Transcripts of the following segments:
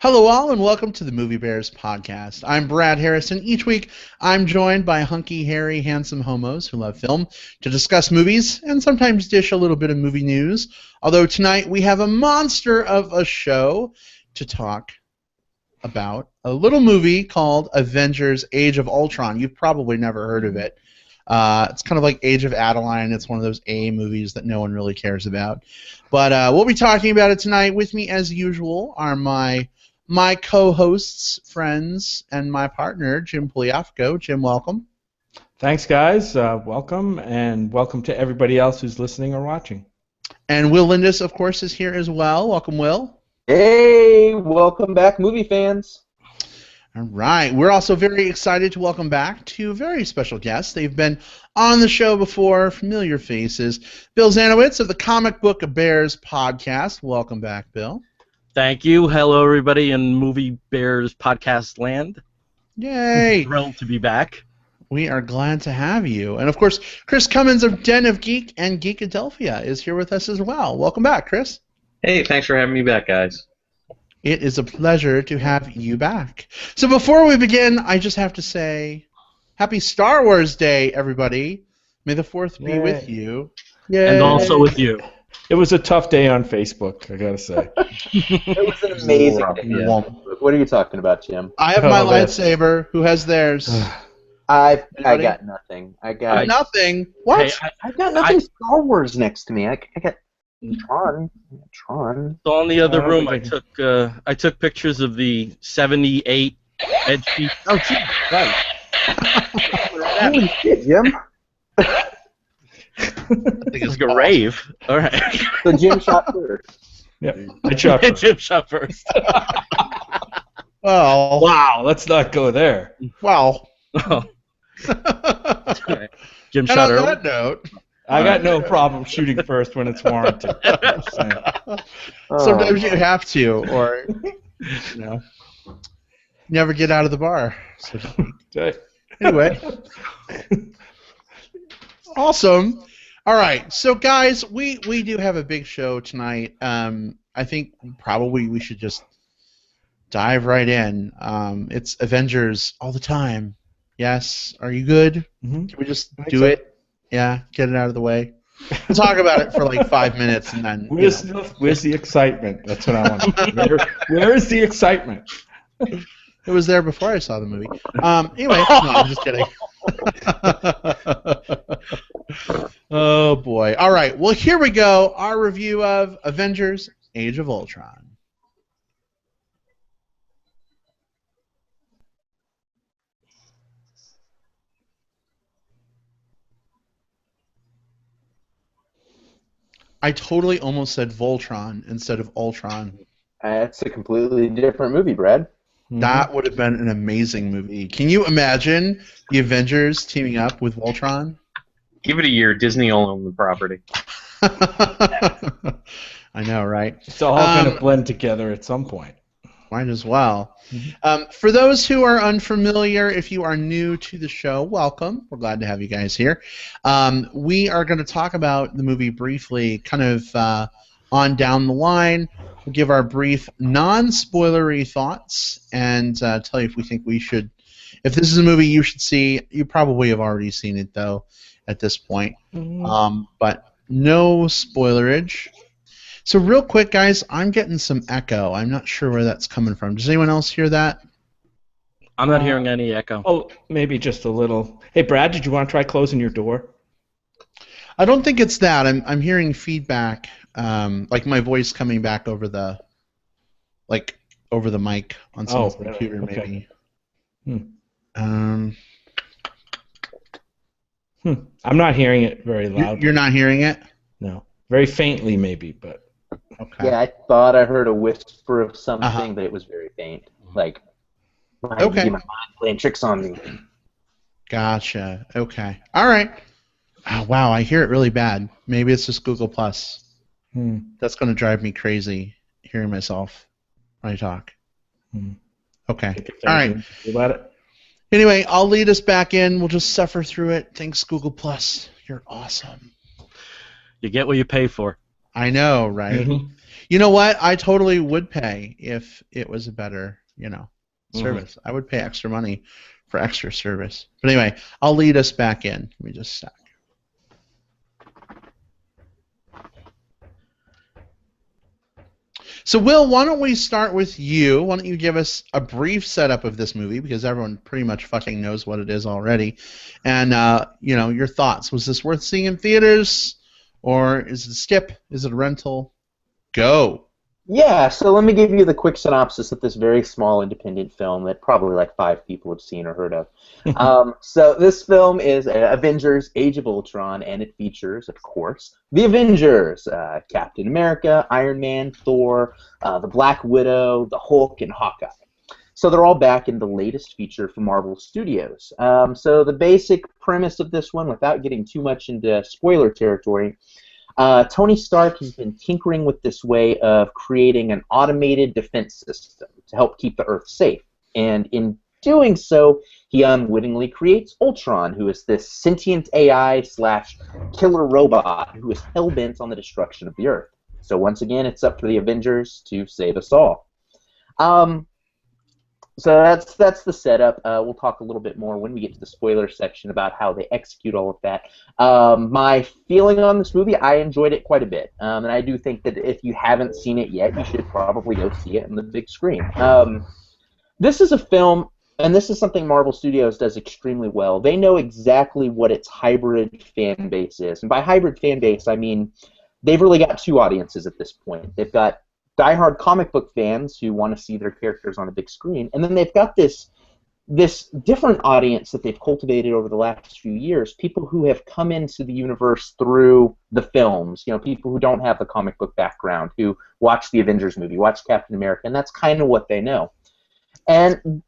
Hello all and welcome to the Movie Bears podcast. I'm Brad Harrison. Each week I'm joined by hunky, hairy, handsome homos who love film to discuss movies and sometimes dish a little bit of movie news. Although tonight we have a monster of a show to talk about a little movie called Avengers Age of Ultron. You've probably never heard of it. It's kind of like Age of Adeline. It's one of those A movies that no one really cares about. But we'll be talking about it tonight. With me, as usual, are my co-hosts, friends, and my partner, Jim Pliafco. Jim, welcome. Thanks, guys. Welcome, and welcome to everybody else who's listening or watching. And Will Lindis, of course, is here as well. Welcome, Will. Hey, welcome back, movie fans. All right. We're also very excited to welcome back two very special guests. They've been on the show before, familiar faces. Bill Zanowitz of the Comic Book Bears podcast. Welcome back, Bill. Thank you. Hello, everybody in Movie Bears podcast land. Yay. Thrilled to be back. We are glad to have you. And, of course, Chris Cummins of Den of Geek and Geekadelphia is here with us as well. Welcome back, Chris. Hey, thanks for having me back, guys. It is a pleasure to have you back. So before we begin, I just have to say, Happy Star Wars Day, everybody. May the 4th be with you. Yay. And also with you. It was a tough day on Facebook, I gotta say. It was an amazing day. Yeah. What are you talking about, Jim? I have my lightsaber. Who has theirs? I got nothing. I got nothing. What? Hey, I got nothing. Star Wars next to me. I got Tron. So in the other room, I took pictures of the 78 Edge piece. Oh, gee, right. Holy shit, Jim. I think it's a rave. All right. So Jim shot first. Yep. I shot first. Jim shot first. Well. Wow. Let's not go there. Wow. Oh. Jim And shot on early. that note, I got no problem shooting first when it's warranted. sometimes you have to, or you know, never get out of the bar. So anyway, awesome. All right, so guys, we do have a big show tonight. I think probably we should just dive right in. It's Avengers all the time. Yes, are you good? Mm-hmm. Can we just do it? Yeah, get it out of the way. We'll talk about it for like 5 minutes and then. Where's the excitement? That's what I want. Where is the excitement? It was there before I saw the movie. Anyway, no, I'm just kidding. Oh boy! All right, well here we go. Our review of Avengers: Age of Ultron. I totally almost said Voltron instead of Ultron. That's a completely different movie, Brad. That would have been an amazing movie. Can you imagine the Avengers teaming up with Voltron? Give it a year. Disney will own the property. I know, right? It's all going to blend together at some point. Might as well. For those who are unfamiliar, if you are new to the show, welcome. We're glad to have you guys here. We are going to talk about the movie briefly, kind of on down the line. We'll give our brief, non-spoilery thoughts and tell you if we think we should. If this is a movie you should see, you probably have already seen it, though, at this point. But no spoilerage. So real quick, guys, I'm getting some echo. I'm not sure where that's coming from. Does anyone else hear that? I'm not hearing any echo. Oh, maybe just a little. Hey, Brad, did you want to try closing your door? I don't think it's that. I'm hearing feedback, like my voice coming back over the mic on someone's computer, maybe. I'm not hearing it very loud. You're not hearing it? No, very faintly, maybe, but. Okay. Yeah, I thought I heard a whisper of something, but it was very faint. Like, my mind playing tricks on me. Gotcha. Okay. All right. Oh, wow, I hear it really bad. Maybe it's just Google Plus. That's going to drive me crazy hearing myself when I talk. Okay. All right. About it. Anyway, I'll lead us back in. We'll just suffer through it. Thanks, Google Plus. You're awesome. You get what you pay for. I know, right? You know what? I totally would pay if it was a better, service. I would pay extra money for extra service. But anyway, I'll lead us back in. Let me just stack. So, Will, why don't we start with you? Why don't you give us a brief setup of this movie, because everyone pretty much fucking knows what it is already, and your thoughts. Was this worth seeing in theaters, or is it a skip? Is it a rental? Go. Yeah, so let me give you the quick synopsis of this very small independent film that probably like 5 people have seen or heard of. So this film is Avengers: Age of Ultron, and it features, of course, the Avengers: Captain America, Iron Man, Thor, the Black Widow, the Hulk, and Hawkeye. So they're all back in the latest feature from Marvel Studios. So the basic premise of this one, without getting too much into spoiler territory, Tony Stark has been tinkering with this way of creating an automated defense system to help keep the Earth safe. And in doing so, he unwittingly creates Ultron, who is this sentient AI/killer robot who is hell-bent on the destruction of the Earth. So once again, it's up for the Avengers to save us all. So that's the setup. We'll talk a little bit more when we get to the spoiler section about how they execute all of that. My feeling on this movie, I enjoyed it quite a bit. And I do think that if you haven't seen it yet, you should probably go see it on the big screen. This is a film, and this is something Marvel Studios does extremely well. They know exactly what its hybrid fan base is. And by hybrid fan base, I mean they've really got 2 audiences at this point. They've got diehard comic book fans who want to see their characters on a big screen, and then they've got this different audience that they've cultivated over the last few years, people who have come into the universe through the films, people who don't have the comic book background, who watch the Avengers movie, watch Captain America, and that's kind of what they know. And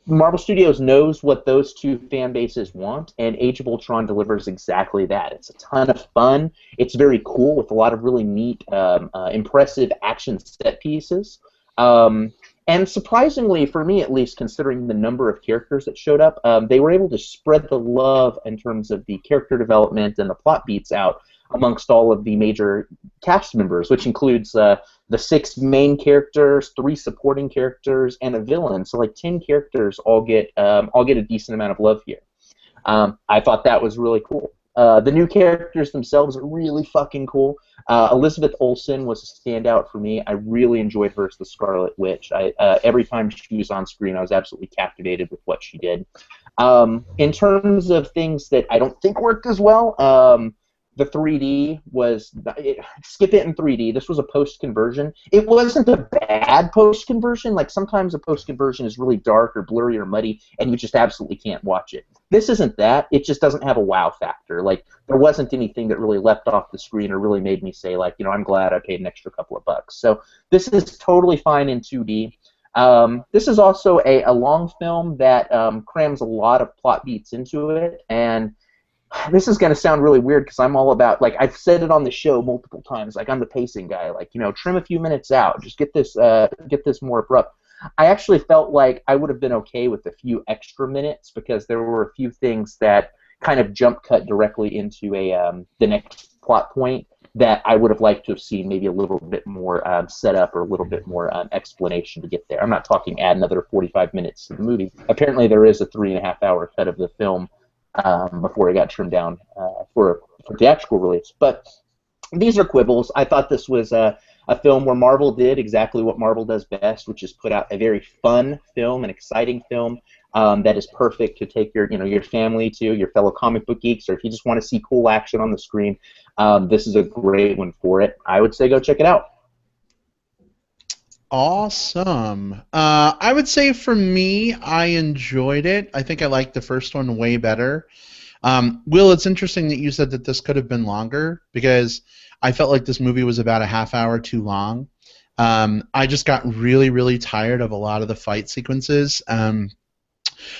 Marvel Studios knows what those 2 fan bases want, and Age of Ultron delivers exactly that. It's a ton of fun. It's very cool with a lot of really neat, impressive action set pieces. And surprisingly, for me at least, considering the number of characters that showed up, they were able to spread the love in terms of the character development and the plot beats out amongst all of the major cast members, which includes the 6 main characters, 3 supporting characters, and a villain. So like 10 characters all get a decent amount of love here. I thought that was really cool. The new characters themselves are really fucking cool. Elizabeth Olsen was a standout for me. I really enjoyed her as the Scarlet Witch. Every time she was on screen, I was absolutely captivated with what she did. In terms of things that I don't think worked as well, the 3D was skip it in 3D. This was a post-conversion. It wasn't a bad post-conversion. Like sometimes a post-conversion is really dark or blurry or muddy, and you just absolutely can't watch it. This isn't that. It just doesn't have a wow factor. Like there wasn't anything that really leapt off the screen or really made me say like, I'm glad I paid an extra couple of bucks. So this is totally fine in 2D. This is also a long film that crams a lot of plot beats into it, and this is going to sound really weird because I'm all about, like, I've said it on the show multiple times, like, I'm the pacing guy, like, trim a few minutes out, just get this more abrupt. I actually felt like I would have been okay with a few extra minutes because there were a few things that kind of jump cut directly into the next plot point that I would have liked to have seen maybe a little bit more setup or a little bit more explanation to get there. I'm not talking add another 45 minutes to the movie. Apparently there is a 3.5-hour cut of the film before it got trimmed down for theatrical release. But these are quibbles. I thought this was a film where Marvel did exactly what Marvel does best, which is put out a very fun film, an exciting film that is perfect to take your family to, your fellow comic book geeks, or if you just want to see cool action on the screen, this is a great one for it. I would say go check it out. Awesome. I would say for me, I enjoyed it. I think I liked the first one way better. Will, it's interesting that you said that this could have been longer because I felt like this movie was about a half hour too long. I just got really, really tired of a lot of the fight sequences.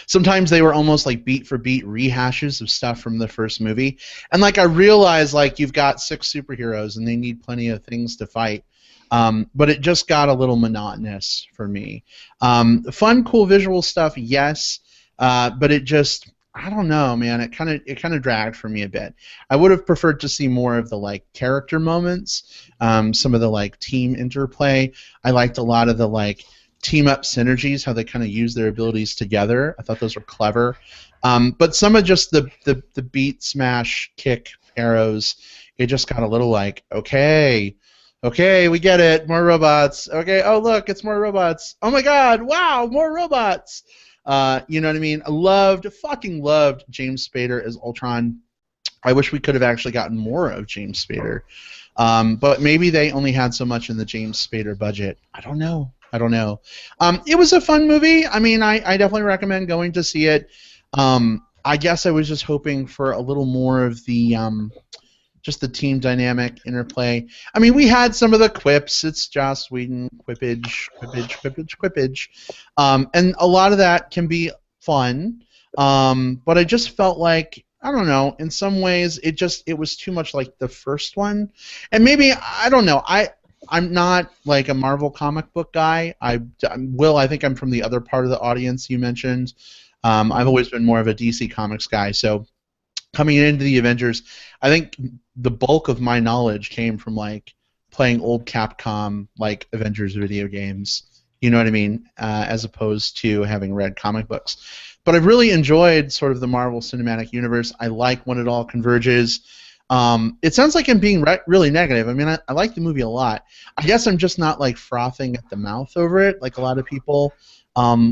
Sometimes they were almost like beat for beat rehashes of stuff from the first movie. And like I realized like you've got 6 superheroes and they need plenty of things to fight. But it just got a little monotonous for me. Fun, cool visual stuff, yes, but it just I don't know, man. It kind of dragged for me a bit. I would have preferred to see more of the like character moments, some of the like team interplay. I liked a lot of the like team up synergies, how they kind of use their abilities together. I thought those were clever. But some of just the beat smash kick arrows, it just got a little like, okay, we get it, more robots. Okay, oh look, it's more robots. Oh my God, wow, more robots. You know what I mean? Fucking loved James Spader as Ultron. I wish we could have actually gotten more of James Spader. But maybe they only had so much in the James Spader budget. I don't know. It was a fun movie. I mean, I definitely recommend going to see it. I guess I was just hoping for a little more of the just the team dynamic interplay. I mean, we had some of the quips. It's Joss Whedon, quippage. And a lot of that can be fun. But I just felt like, I don't know, in some ways it was too much like the first one. And maybe, I don't know, I'm not like a Marvel comic book guy. I think I'm from the other part of the audience you mentioned. I've always been more of a DC Comics guy, so coming into the Avengers, I think the bulk of my knowledge came from like playing old Capcom like Avengers video games. You know what I mean? As opposed to having read comic books. But I've really enjoyed sort of the Marvel Cinematic Universe. I like when it all converges. It sounds like I'm being really negative. I mean, I like the movie a lot. I guess I'm just not like frothing at the mouth over it like a lot of people.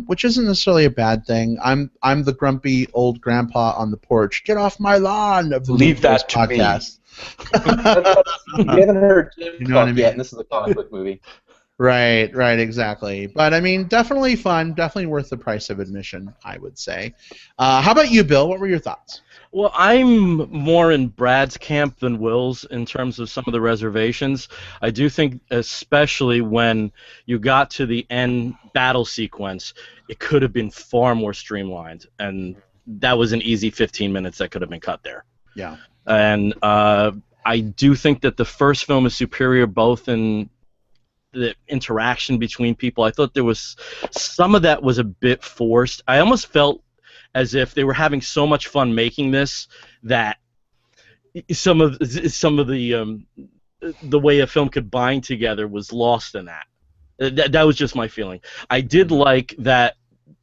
Which isn't necessarily a bad thing. I'm the grumpy old grandpa on the porch. Get off my lawn of the Leave that to podcast. You haven't heard Jim You know what I mean? yet, and this is a comic book movie. Right, exactly. But I mean, definitely fun, definitely worth the price of admission, I would say. How about you, Bill? What were your thoughts? Well, I'm more in Brad's camp than Will's in terms of some of the reservations. I do think, especially when you got to the end battle sequence, it could have been far more streamlined, and that was an easy 15 minutes that could have been cut there. Yeah. And I do think that the first film is superior both in the interaction between people. I thought there was some of that was a bit forced. I almost felt as if they were having so much fun making this that some of the way a film could bind together was lost in that. That was just my feeling. I did like that,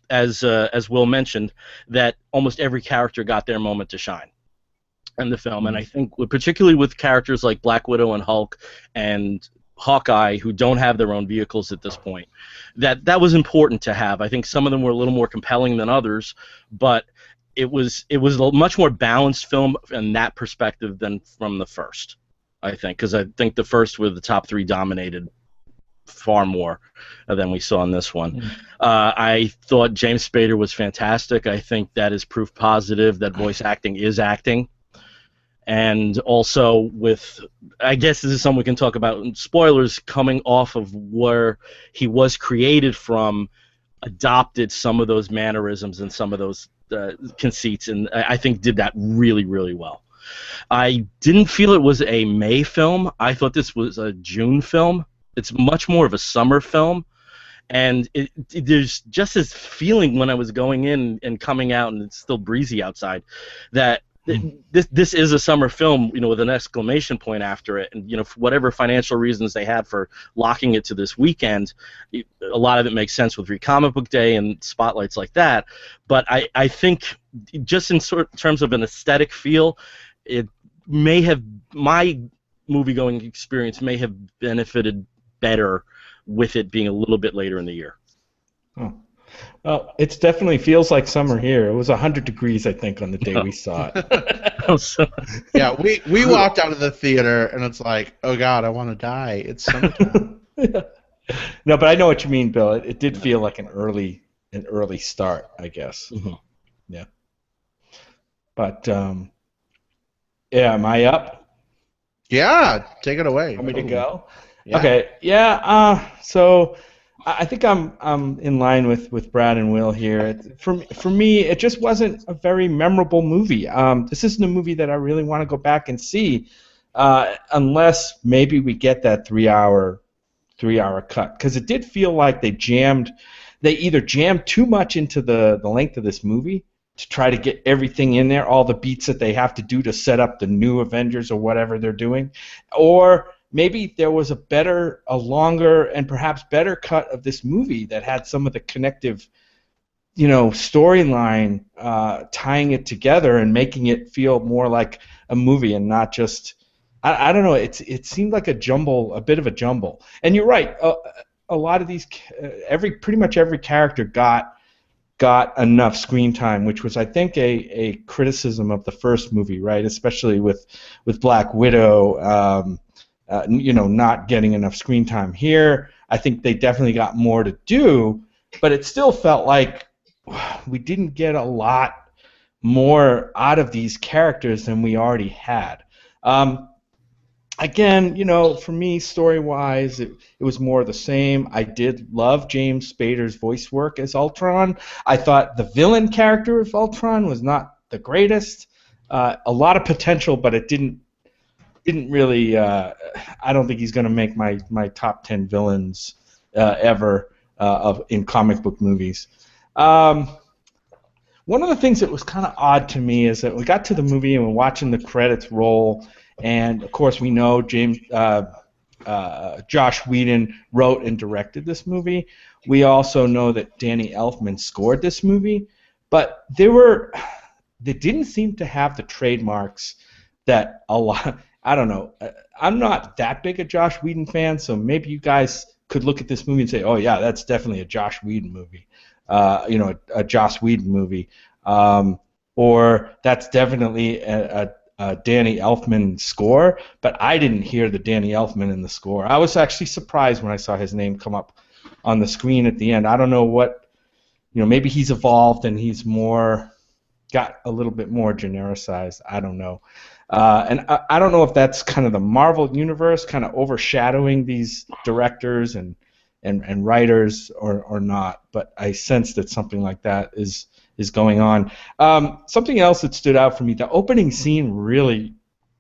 as Will mentioned, that almost every character got their moment to shine in the film, and I think particularly with characters like Black Widow and Hulk and Hawkeye, who don't have their own vehicles at this point, that was important to have. I think some of them were a little more compelling than others, but it was a much more balanced film in that perspective than from the first, I think, because I think the first with the top three dominated far more than we saw in this one. I thought James Spader was fantastic. I think that is proof positive that voice acting is acting. And also with, I guess this is something we can talk about, spoilers, coming off of where he was created from, adopted some of those mannerisms and some of those conceits, and I think did that really, really well. I didn't feel it was a May film. I thought this was a June film. It's much more of a summer film. And there's just this feeling when I was going in and coming out, and it's still breezy outside, that this is a summer film, with an exclamation point after it, and for whatever financial reasons they had for locking it to this weekend, a lot of it makes sense with Comic Book Day and spotlights like that. But I think just in terms of an aesthetic feel, it may have, my movie-going experience may have benefited better with it being a little bit later in the year. Oh. Well, it definitely feels like summer here. It was 100 degrees, I think, on the day we saw it. Yeah, we walked out of the theater, and it's like, oh God, I want to die. It's summertime. No, but I know what you mean, Bill. It did feel like an early start, I guess. Mm-hmm. Yeah. But yeah, am I up? Yeah, take it away. Want me to go? Yeah. Okay. Yeah. So I think I'm in line with Brad and Will here. For me, it just wasn't a very memorable movie. This isn't a movie that I really want to go back and see, unless maybe we get that three-hour cut, because it did feel like they either jammed too much into the length of this movie, to try to get everything in there, all the beats that they have to do to set up the new Avengers or whatever they're doing, or maybe there was a longer, and perhaps better cut of this movie that had some of the connective, storyline, tying it together and making it feel more like a movie and not just. I don't know. It seemed like a bit of a jumble. And you're right. A lot of these, pretty much every character got enough screen time, which was, I think, a criticism of the first movie, right? Especially with Black Widow, not getting enough screen time. Here, I think they definitely got more to do, but it still felt like we didn't get a lot more out of these characters than we already had. Again, for me, story-wise, it was more of the same. I did love James Spader's voice work as Ultron. I thought the villain character of Ultron was not the greatest. A lot of potential, but it didn't really. I don't think he's going to make my top 10 villains ever in comic book movies. One of the things that was kind of odd to me is that we got to the movie and we're watching the credits roll. And of course, we know Josh Whedon wrote and directed this movie. We also know that Danny Elfman scored this movie, but they didn't seem to have the trademarks that a lot. I don't know. I'm not that big a Josh Whedon fan, so maybe you guys could look at this movie and say, "Oh yeah, that's definitely a Josh Whedon movie." A Joss Whedon movie, or that's definitely a Danny Elfman score, but I didn't hear the Danny Elfman in the score. I was actually surprised when I saw his name come up on the screen at the end. I don't know what, maybe he's evolved and he's got a little bit more genericized. I don't know. And I don't know if that's kind of the Marvel universe kind of overshadowing these directors and writers or not, but I sense that something like that is going on. Something else that stood out for me, the opening scene really,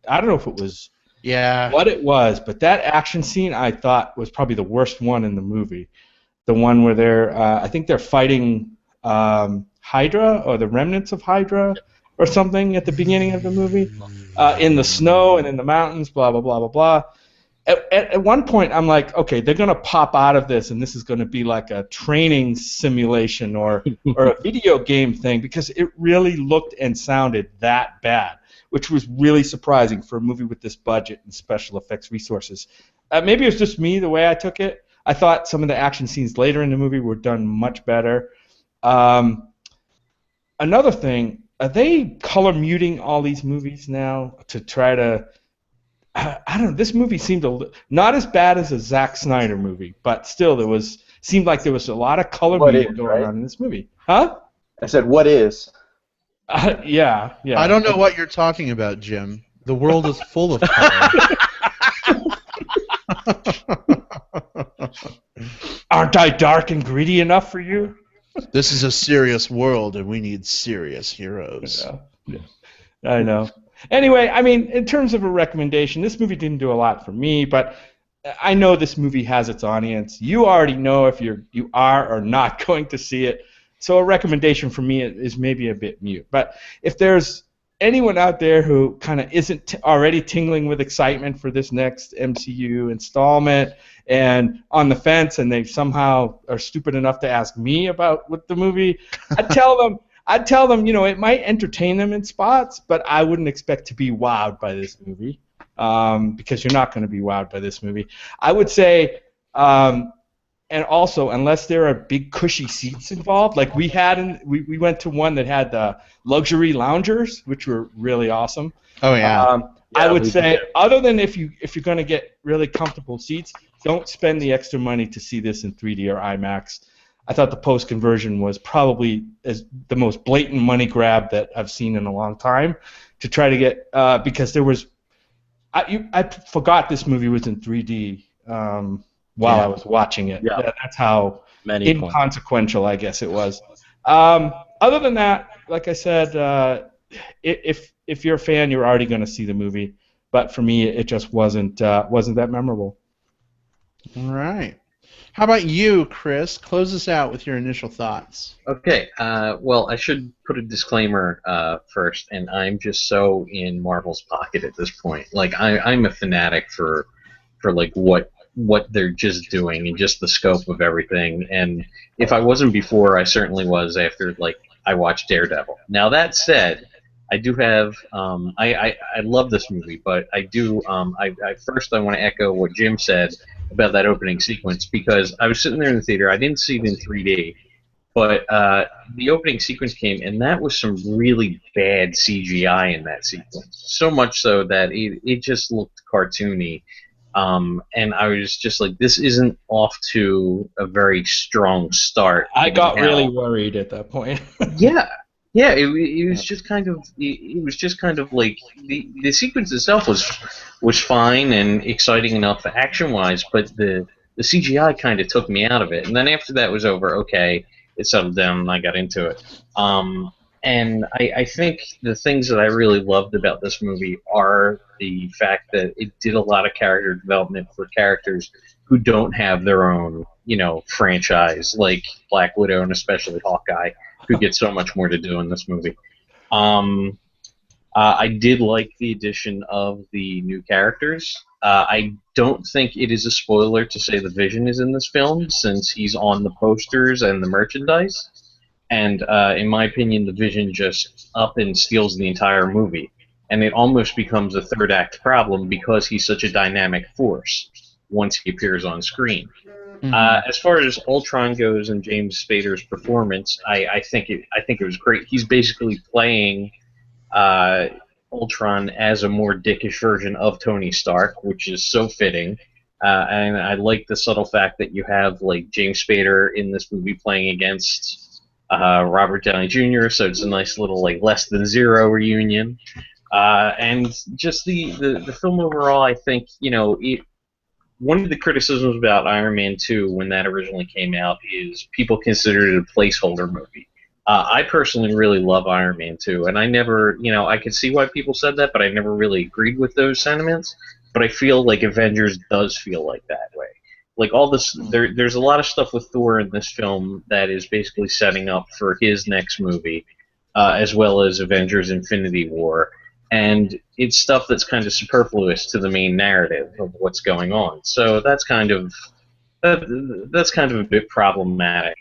I don't know if it was what it was, but that action scene I thought was probably the worst one in the movie. The one where I think they're fighting Hydra or the remnants of Hydra or something at the beginning of the movie, in the snow and in the mountains, blah, blah, blah, blah, blah. At one point, I'm like, okay, they're going to pop out of this, and this is going to be like a training simulation or a video game thing, because it really looked and sounded that bad, which was really surprising for a movie with this budget and special effects resources. Maybe it was just me, the way I took it. I thought some of the action scenes later in the movie were done much better. Another thing, are they color muting all these movies now to try to... I don't know. This movie seemed not as bad as a Zack Snyder movie, but still seemed like there was a lot of color media going on in this movie. Huh? I said, what is? Yeah. I don't know what you're talking about, Jim. The world is full of color. Aren't I dark and greedy enough for you? This is a serious world, and we need serious heroes. Yeah. I know. Anyway, I mean, in terms of a recommendation, this movie didn't do a lot for me, but I know this movie has its audience. You already know if you are or not going to see it, so a recommendation for me is maybe a bit mute. But if there's anyone out there who kind of isn't already tingling with excitement for this next MCU installment and on the fence, and they somehow are stupid enough to ask me about what the movie, I'd tell them, it might entertain them in spots, but I wouldn't expect to be wowed by this movie, because you're not going to be wowed by this movie. I would say, and also, unless there are big cushy seats involved, like we had, we went to one that had the luxury loungers, which were really awesome. Oh yeah. I would say, other than if you're going to get really comfortable seats, don't spend the extra money to see this in 3D or IMAX. I thought the post-conversion was probably the most blatant money grab that I've seen in a long time, to try to get, because there was, I forgot this movie was in 3D while I was watching it. Yeah. That's how inconsequential I guess it was. Other than that, like I said, if you're a fan, you're already going to see the movie. But for me, it just wasn't that memorable. All right. How about you, Chris? Close us out with your initial thoughts. Okay, well, I should put a disclaimer first, and I'm just so in Marvel's pocket at this point. Like, I'm a fanatic for like what they're just doing and just the scope of everything. And if I wasn't before, I certainly was after like I watched Daredevil. Now that said, I do have I love this movie, but I do I first I want to echo what Jim said about that opening sequence because I was sitting there in the theater. I didn't see it in 3D. But the opening sequence came, and that was some really bad CGI in that sequence. So much so that it just looked cartoony. And I was just like, this isn't off to a very strong start. I got really worried at that point. Yeah. Yeah, it was just kind of like the sequence itself was fine and exciting enough action wise, but the CGI kind of took me out of it. And then after that was over, okay, it settled down and I got into it. And I think the things that I really loved about this movie are the fact that it did a lot of character development for characters who don't have their own, franchise, like Black Widow and especially Hawkeye, who get so much more to do in this movie. I did like the addition of the new characters. I don't think it is a spoiler to say the Vision is in this film, since he's on the posters and the merchandise. And in my opinion, the Vision just up and steals the entire movie. And it almost becomes a third act problem because he's such a dynamic force once he appears on screen. As far as Ultron goes and James Spader's performance, I think it was great. He's basically playing Ultron as a more dickish version of Tony Stark, which is so fitting. And I like the subtle fact that you have like James Spader in this movie playing against Robert Downey Jr., so it's a nice little like less than zero reunion. And just the film overall, I think, one of the criticisms about Iron Man 2 when that originally came out is people considered it a placeholder movie. I personally really love Iron Man 2, and I never, I could see why people said that, but I never really agreed with those sentiments. But I feel like Avengers does feel like that way. Like all this, there's a lot of stuff with Thor in this film that is basically setting up for his next movie, as well as Avengers: Infinity War. And it's stuff that's kind of superfluous to the main narrative of what's going on. So that's kind of a bit problematic.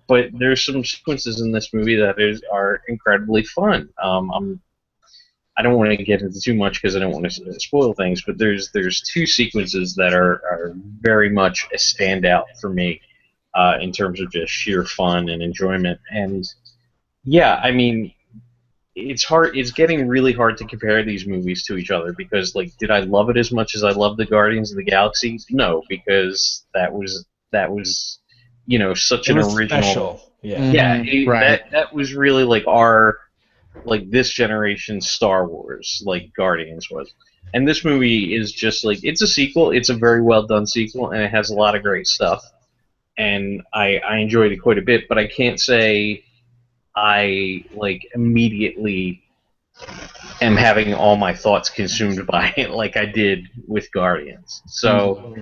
But there's some sequences in this movie that are incredibly fun. I don't want to get into too much because I don't want to spoil things. But there's two sequences that are very much a standout for me in terms of just sheer fun and enjoyment. And yeah, I mean, it's hard. It's getting really hard to compare these movies to each other because, like, did I love it as much as I loved the Guardians of the Galaxy? No, because that was such an original. Special. Yeah. Yeah, Right. that was really like this generation's Star Wars, like Guardians was. And this movie is just like, it's a sequel. It's a very well done sequel, and it has a lot of great stuff. And I enjoyed it quite a bit, but I can't say I like immediately am having all my thoughts consumed by it like I did with Guardians. So,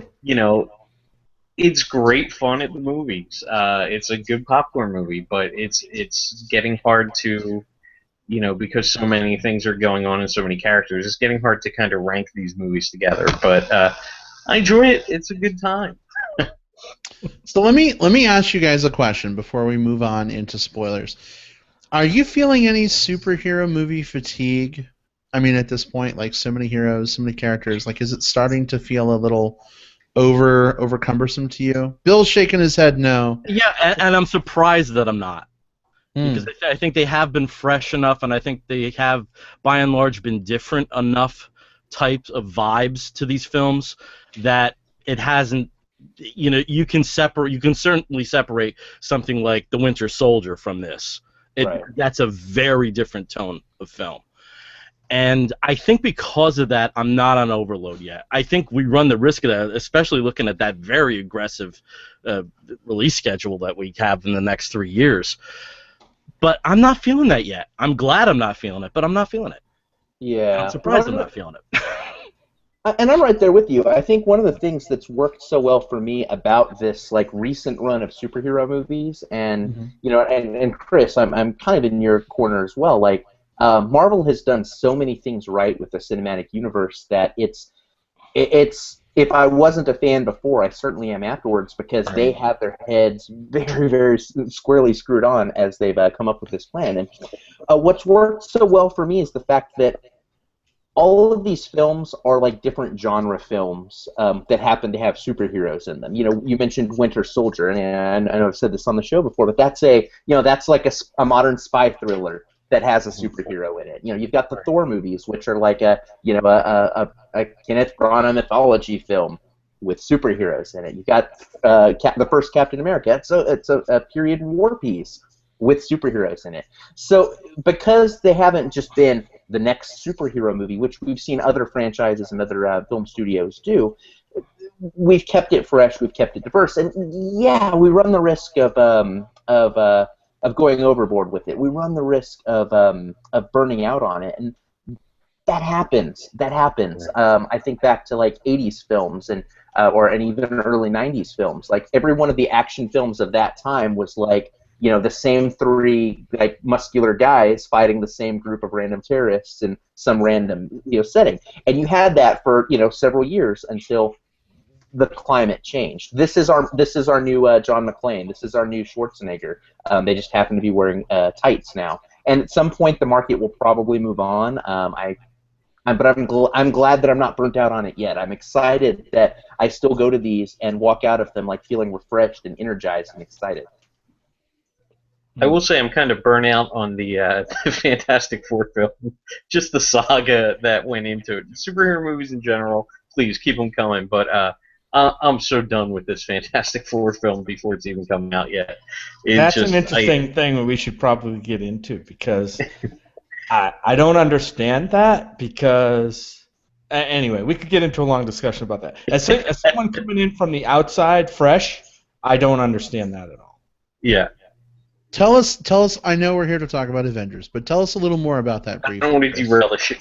it's great fun at the movies. It's a good popcorn movie, but it's getting hard to, because so many things are going on and so many characters, it's getting hard to kind of rank these movies together. But I enjoy it. It's a good time. So let me ask you guys a question before we move on into spoilers. Are you feeling any superhero movie fatigue? I mean, at this point, like so many heroes, so many characters, like is it starting to feel a little over cumbersome to you? Bill's shaking his head no. Yeah, and I'm surprised that I'm not. Because I think they have been fresh enough, and I think they have, by and large, been different enough types of vibes to these films that it hasn't. You can certainly separate something like The Winter Soldier from this. Right. That's a very different tone of film. And I think because of that, I'm not on overload yet. I think we run the risk of that, especially looking at that very aggressive release schedule that we have in the next 3 years. But I'm not feeling that yet. I'm glad I'm not feeling it, but I'm not feeling it. Yeah. I'm surprised I'm not feeling it. And I'm right there with you. I think one of the things that's worked so well for me about this like recent run of superhero movies, and you know, and Chris, I'm kind of in your corner as well. Like Marvel has done so many things right with the cinematic universe that it's if I wasn't a fan before, I certainly am afterwards because they have their heads very, very squarely screwed on as they've come up with this plan. And what's worked so well for me is the fact that all of these films are like different genre films that happen to have superheroes in them. You know, you mentioned Winter Soldier, and I know I've said this on the show before, but that's that's like a modern spy thriller that has a superhero in it. You know, you've got the Thor movies, which are like a Kenneth Branagh mythology film with superheroes in it. You've got the first Captain America. It's a period war piece with superheroes in it. So because they haven't just been the next superhero movie, which we've seen other franchises and other film studios do, we've kept it fresh, we've kept it diverse, and yeah, we run the risk of going overboard with it. We run the risk of burning out on it, and that happens. That happens. I think back to like '80s films and even early '90s films. Like every one of the action films of that time was like, you know, the same three like muscular guys fighting the same group of random terrorists in some random setting, and you had that for several years until the climate changed. This is our new John McClane. This is our new Schwarzenegger. They just happen to be wearing tights now, and at some point the market will probably move on. But I'm glad that I'm not burnt out on it yet. I'm excited that I still go to these and walk out of them like feeling refreshed and energized and excited. I will say I'm kind of burnt out on the Fantastic Four film. Just the saga that went into it. Superhero movies in general, please keep them coming. But I'm so done with this Fantastic Four film before it's even come out yet. That's an interesting thing that we should probably get into because I don't understand that because... Anyway, we could get into a long discussion about that. As someone coming in from the outside, fresh, I don't understand that at all. Yeah. Tell us. I know we're here to talk about Avengers, but tell us a little more about that briefly. I don't want to derail the show.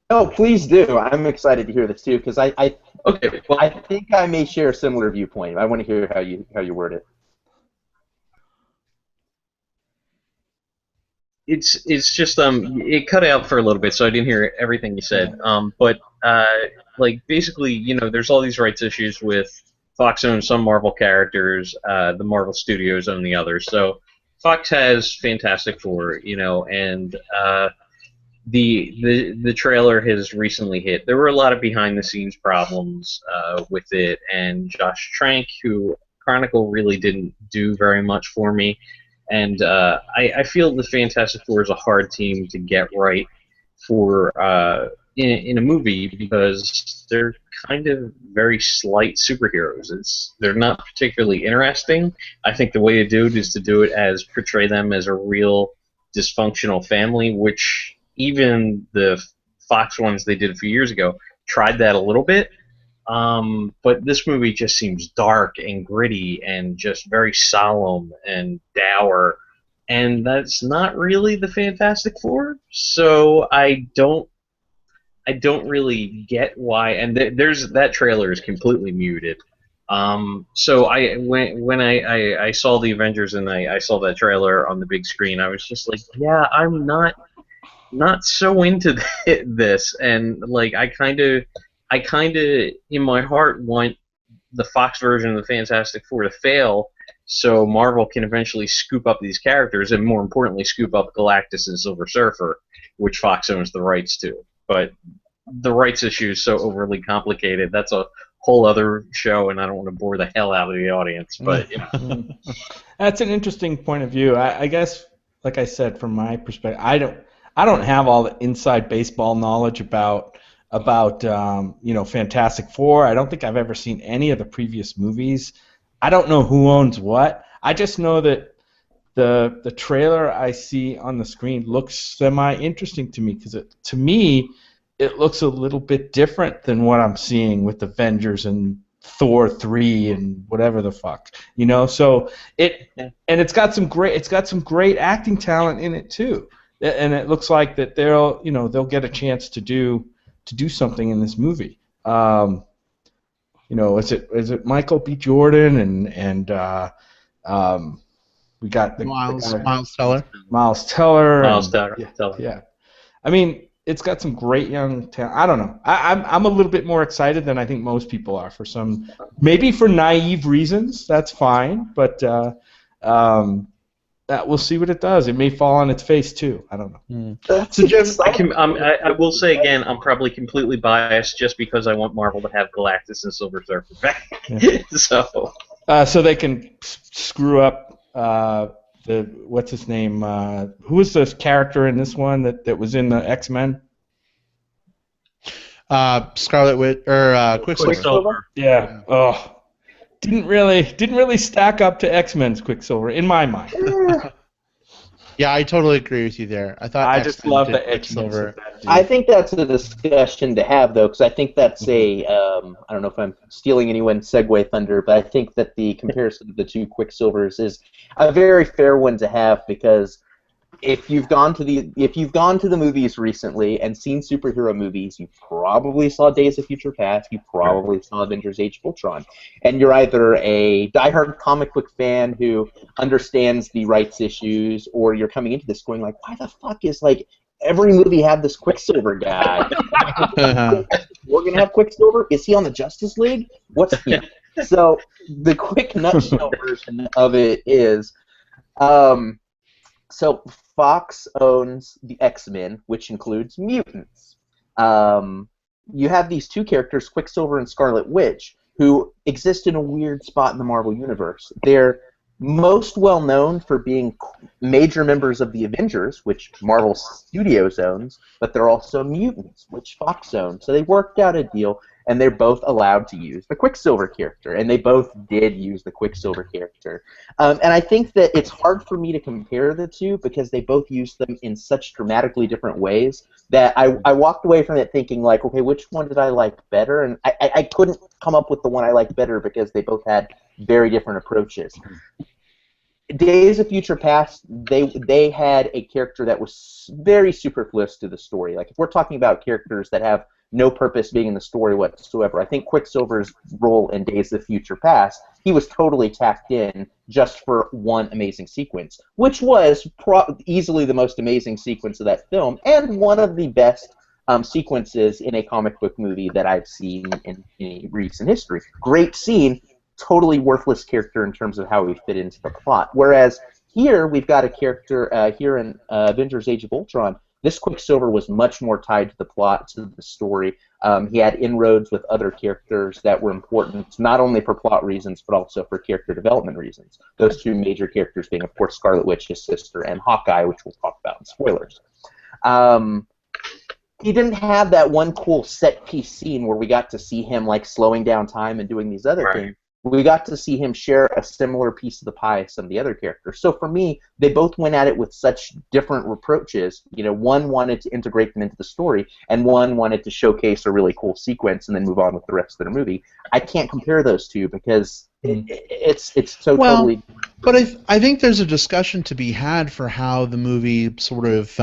Oh, please do. I'm excited to hear this too because I think I may share a similar viewpoint. I want to hear how you word it. It's just it cut out for a little bit, so I didn't hear everything you said. But like basically, there's all these rights issues with. Fox owns some Marvel characters, the Marvel Studios own the others. So Fox has Fantastic Four, and the trailer has recently hit. There were a lot of behind-the-scenes problems with it, and Josh Trank, who Chronicle really didn't do very much for me. And I feel the Fantastic Four is a hard team to get right for in a movie because they're kind of very slight superheroes. They're not particularly interesting. I think the way to do it is to do it as portray them as a real dysfunctional family, which even the Fox ones they did a few years ago tried that a little bit. But this movie just seems dark and gritty and just very solemn and dour, and that's not really the Fantastic Four. So I don't really get why, and there's that trailer is completely muted. So when I saw the Avengers and I saw that trailer on the big screen, I was just like, yeah, I'm not so into this, and like I kind of in my heart want the Fox version of the Fantastic Four to fail, so Marvel can eventually scoop up these characters, and more importantly, scoop up Galactus and Silver Surfer, which Fox owns the rights to. But the rights issue is so overly complicated. That's a whole other show, and I don't want to bore the hell out of the audience. But that's an interesting point of view. I guess, like I said, from my perspective, I don't have all the inside baseball knowledge about Fantastic Four. I don't think I've ever seen any of the previous movies. I don't know who owns what. I just know that the trailer I see on the screen looks semi-interesting to me because to me it looks a little bit different than what I'm seeing with Avengers and Thor 3 and whatever the fuck, So it's got some great acting talent in it too, and it looks like that they'll get a chance to to do something in this movie. You know, is it Michael B. Jordan and we got the Miles Teller. Miles Teller. Miles Teller. Yeah. I mean, it's got some great young talent. I don't know. I'm a little bit more excited than I think most people are for some, maybe for naive reasons. That's fine, but we'll see what it does. It may fall on its face too. I don't know. So Jim, I will say again, I'm probably completely biased just because I want Marvel to have Galactus and Silver Surfer back. Yeah. So they can screw up the what's his name? Who was the character in this one that was in the X-Men? Scarlet Witch or Quicksilver. Yeah. Oh. Didn't really stack up to X-Men's Quicksilver in my mind. Yeah, I totally agree with you there. I just love the Quicksilver. I think that's a discussion to have, though, because I think that's I don't know if I'm stealing anyone's segue thunder, but I think that the comparison of the two Quicksilvers is a very fair one to have, because if you've gone to the movies recently and seen superhero movies, you probably saw Days of Future Past, you probably saw Avengers: Age of Ultron, and you're either a diehard comic book fan who understands the rights issues, or you're coming into this going like, why the fuck is like every movie have this Quicksilver guy? We're gonna have Quicksilver? Is he on the Justice League? What's So the quick nutshell version of it is. So Fox owns the X-Men, which includes mutants. You have these two characters, Quicksilver and Scarlet Witch, who exist in a weird spot in the Marvel Universe. They're most well known for being major members of the Avengers, which Marvel Studios owns, but they're also mutants, which Fox owns. So they worked out a deal, and they're both allowed to use the Quicksilver character, and they both did use the Quicksilver character. And I think that it's hard for me to compare the two because they both use them in such dramatically different ways that I walked away from it thinking, like, okay, which one did I like better? And I couldn't come up with the one I liked better because they both had very different approaches. Days of Future Past, they had a character that was very superfluous to the story. Like, if we're talking about characters that have no purpose being in the story whatsoever, I think Quicksilver's role in Days of Future Past, he was totally tacked in just for one amazing sequence, which was easily the most amazing sequence of that film, and one of the best sequences in a comic book movie that I've seen in recent history. Great scene, totally worthless character in terms of how he fit into the plot. Whereas here we've got a character here in Avengers: Age of Ultron. This Quicksilver was much more tied to the plot, to the story. He had inroads with other characters that were important, not only for plot reasons, but also for character development reasons. Those two major characters being, of course, Scarlet Witch, his sister, and Hawkeye, which we'll talk about in spoilers. He didn't have that one cool set-piece scene where we got to see him like slowing down time and doing these other things. We got to see him share a similar piece of the pie as some of the other characters. So for me, they both went at it with such different approaches. You know, one wanted to integrate them into the story, and one wanted to showcase a really cool sequence and then move on with the rest of the movie. I can't compare those two because it's so totally. But I think there's a discussion to be had for how the movie sort of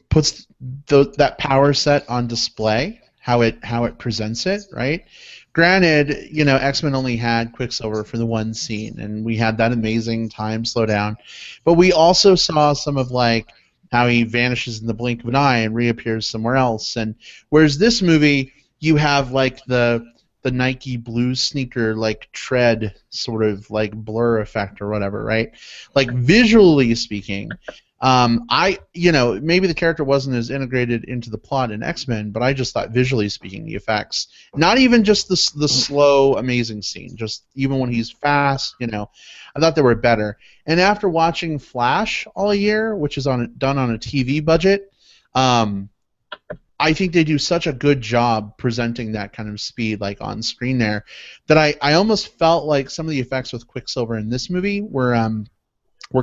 puts that power set on display, how it presents it, right? Granted, you know, X-Men only had Quicksilver for the one scene, and we had that amazing time slowdown. But we also saw some of, like, how he vanishes in the blink of an eye and reappears somewhere else. And whereas this movie, you have, like, the Nike blue sneaker, like, tread sort of, like, blur effect or whatever, right? Like, visually speaking, maybe the character wasn't as integrated into the plot in X-Men, but I just thought visually speaking, the effects, not even just the slow, amazing scene, just even when he's fast, you know, I thought they were better. And after watching Flash all year, which is done on a TV budget, I think they do such a good job presenting that kind of speed, like, on screen there, that I almost felt like some of the effects with Quicksilver in this movie were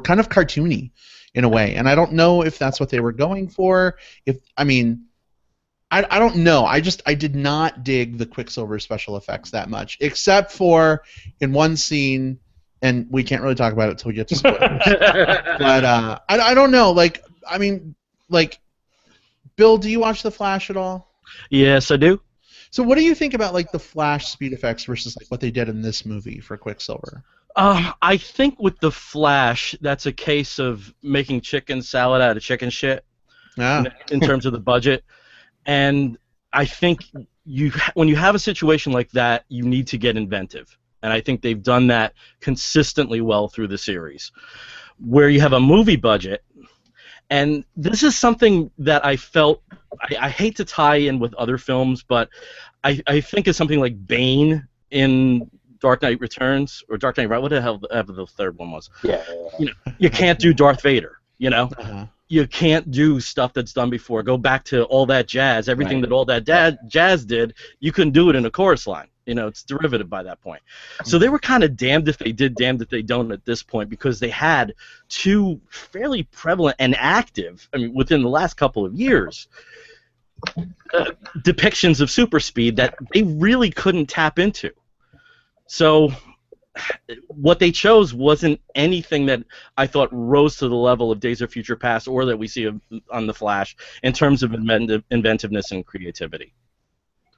kind of cartoony in a way, and I don't know if that's what they were going for. I don't know. I did not dig the Quicksilver special effects that much, except for in one scene, and we can't really talk about it until we get to spoilers. But I don't know. Like, Bill, do you watch The Flash at all? Yes, I do. So what do you think about like the Flash speed effects versus like what they did in this movie for Quicksilver? I think with the Flash, that's a case of making chicken salad out of chicken shit Yeah. in terms of the budget. And I think when you have a situation like that, you need to get inventive. And I think they've done that consistently well through the series. Where you have a movie budget, and this is something that I felt, I hate to tie in with other films, but I think it's something like Bane in Dark Knight Returns, or Dark Knight, right? What the hell ever the third one was. Yeah. You know, you can't do Darth Vader, you know? Uh-huh. You can't do stuff that's done before. Go back to All That Jazz. Everything that All That Jazz did, you couldn't do it in a chorus line. You know, it's derivative by that point. So they were kind of damned if they did, damned if they don't at this point, because they had two fairly prevalent and active, I mean, within the last couple of years, depictions of super speed that they really couldn't tap into. So what they chose wasn't anything that I thought rose to the level of Days of Future Past or that we see on The Flash in terms of inventiveness and creativity.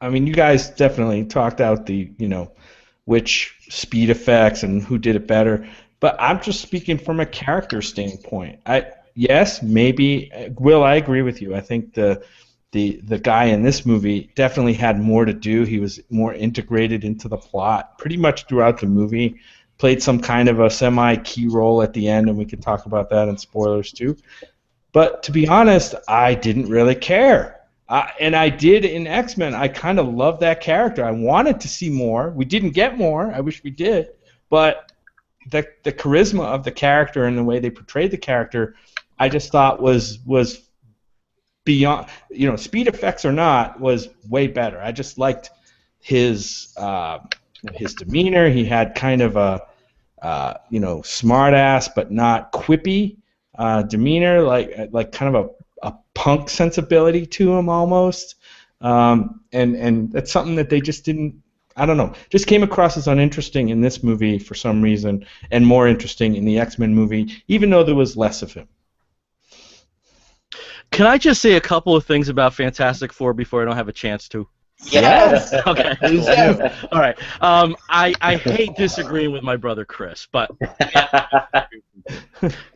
I mean, you guys definitely talked out the, which speed effects and who did it better, but I'm just speaking from a character standpoint. Yes, maybe, Will, I agree with you. I think the guy in this movie definitely had more to do. He was more integrated into the plot pretty much throughout the movie, played some kind of a semi-key role at the end, and we could talk about that in spoilers too. But to be honest, I didn't really care. And I did in X-Men. I kind of loved that character. I wanted to see more. We didn't get more. I wish we did. But the charisma of the character and the way they portrayed the character, I just thought was beyond, speed effects or not, was way better. I just liked his demeanor. He had kind of a smart ass but not quippy demeanor, like kind of a punk sensibility to him almost, and that's something that they just didn't. I don't know. Just came across as uninteresting in this movie for some reason, and more interesting in the X-Men movie, even though there was less of him. Can I just say a couple of things about Fantastic Four before I don't have a chance to? Yes. Okay. Yes. All right. I hate disagreeing with my brother Chris, but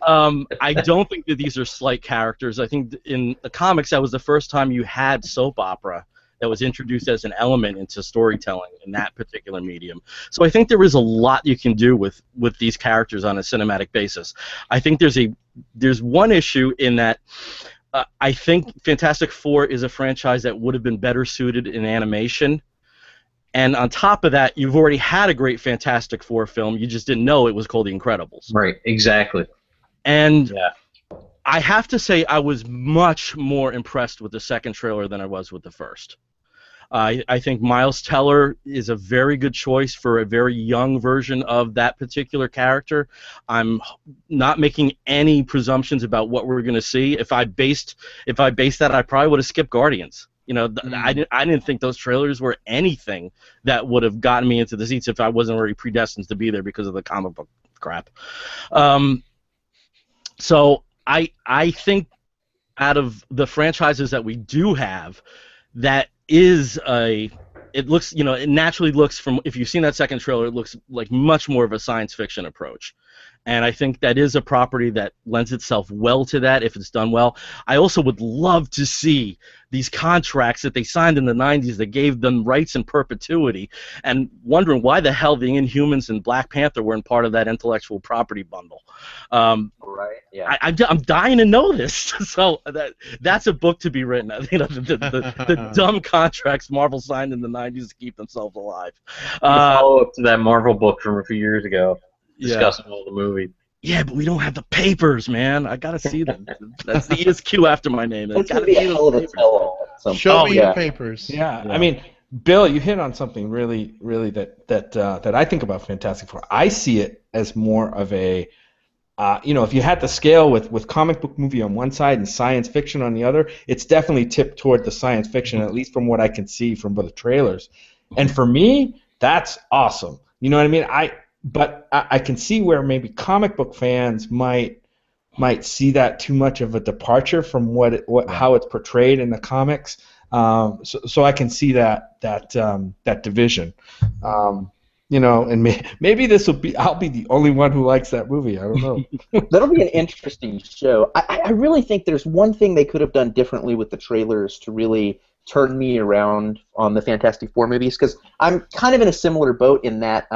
I don't think that these are slight characters. I think in the comics that was the first time you had soap opera that was introduced as an element into storytelling in that particular medium. So I think there is a lot you can do with these characters on a cinematic basis. I think there's one issue in that I think Fantastic Four is a franchise that would have been better suited in animation. And on top of that, you've already had a great Fantastic Four film. You just didn't know it was called The Incredibles. Right, exactly. And I have to say I was much more impressed with the second trailer than I was with the first. I think Miles Teller is a very good choice for a very young version of that particular character. I'm not making any presumptions about what we're going to see. If I based that, I probably would have skipped Guardians. I didn't think those trailers were anything that would have gotten me into the seats if I wasn't already predestined to be there because of the comic book crap. So I think out of the franchises that we do have, that is it naturally looks, from, if you've seen that second trailer, it looks like much more of a science fiction approach. And I think that is a property that lends itself well to that if it's done well. I also would love to see these contracts that they signed in the 90s that gave them rights in perpetuity, and wondering why the hell the Inhumans and Black Panther weren't part of that intellectual property bundle. Right. Yeah. I'm dying to know this. So that's a book to be written. The dumb contracts Marvel signed in the 90s to keep themselves alive. Follow up to that Marvel book from a few years ago, discussing all the movie. Yeah, but we don't have the papers, man. I gotta see them. That's the ESQ after my name. That's gonna be a hell of a tell-all. Show me your papers. Yeah, I mean, Bill, you hit on something really that I think about Fantastic Four. I see it as more of a, if you had the scale with comic book movie on one side and science fiction on the other, it's definitely tipped toward the science fiction, at least from what I can see from the trailers. And for me, that's awesome. You know what I mean? But I can see where maybe comic book fans might see that too much of a departure from how it's portrayed in the comics. So I can see that division. And maybe I'll be the only one who likes that movie. I don't know. That'll be an interesting show. I really think there's one thing they could have done differently with the trailers to really turn me around on the Fantastic Four movies, because I'm kind of in a similar boat in that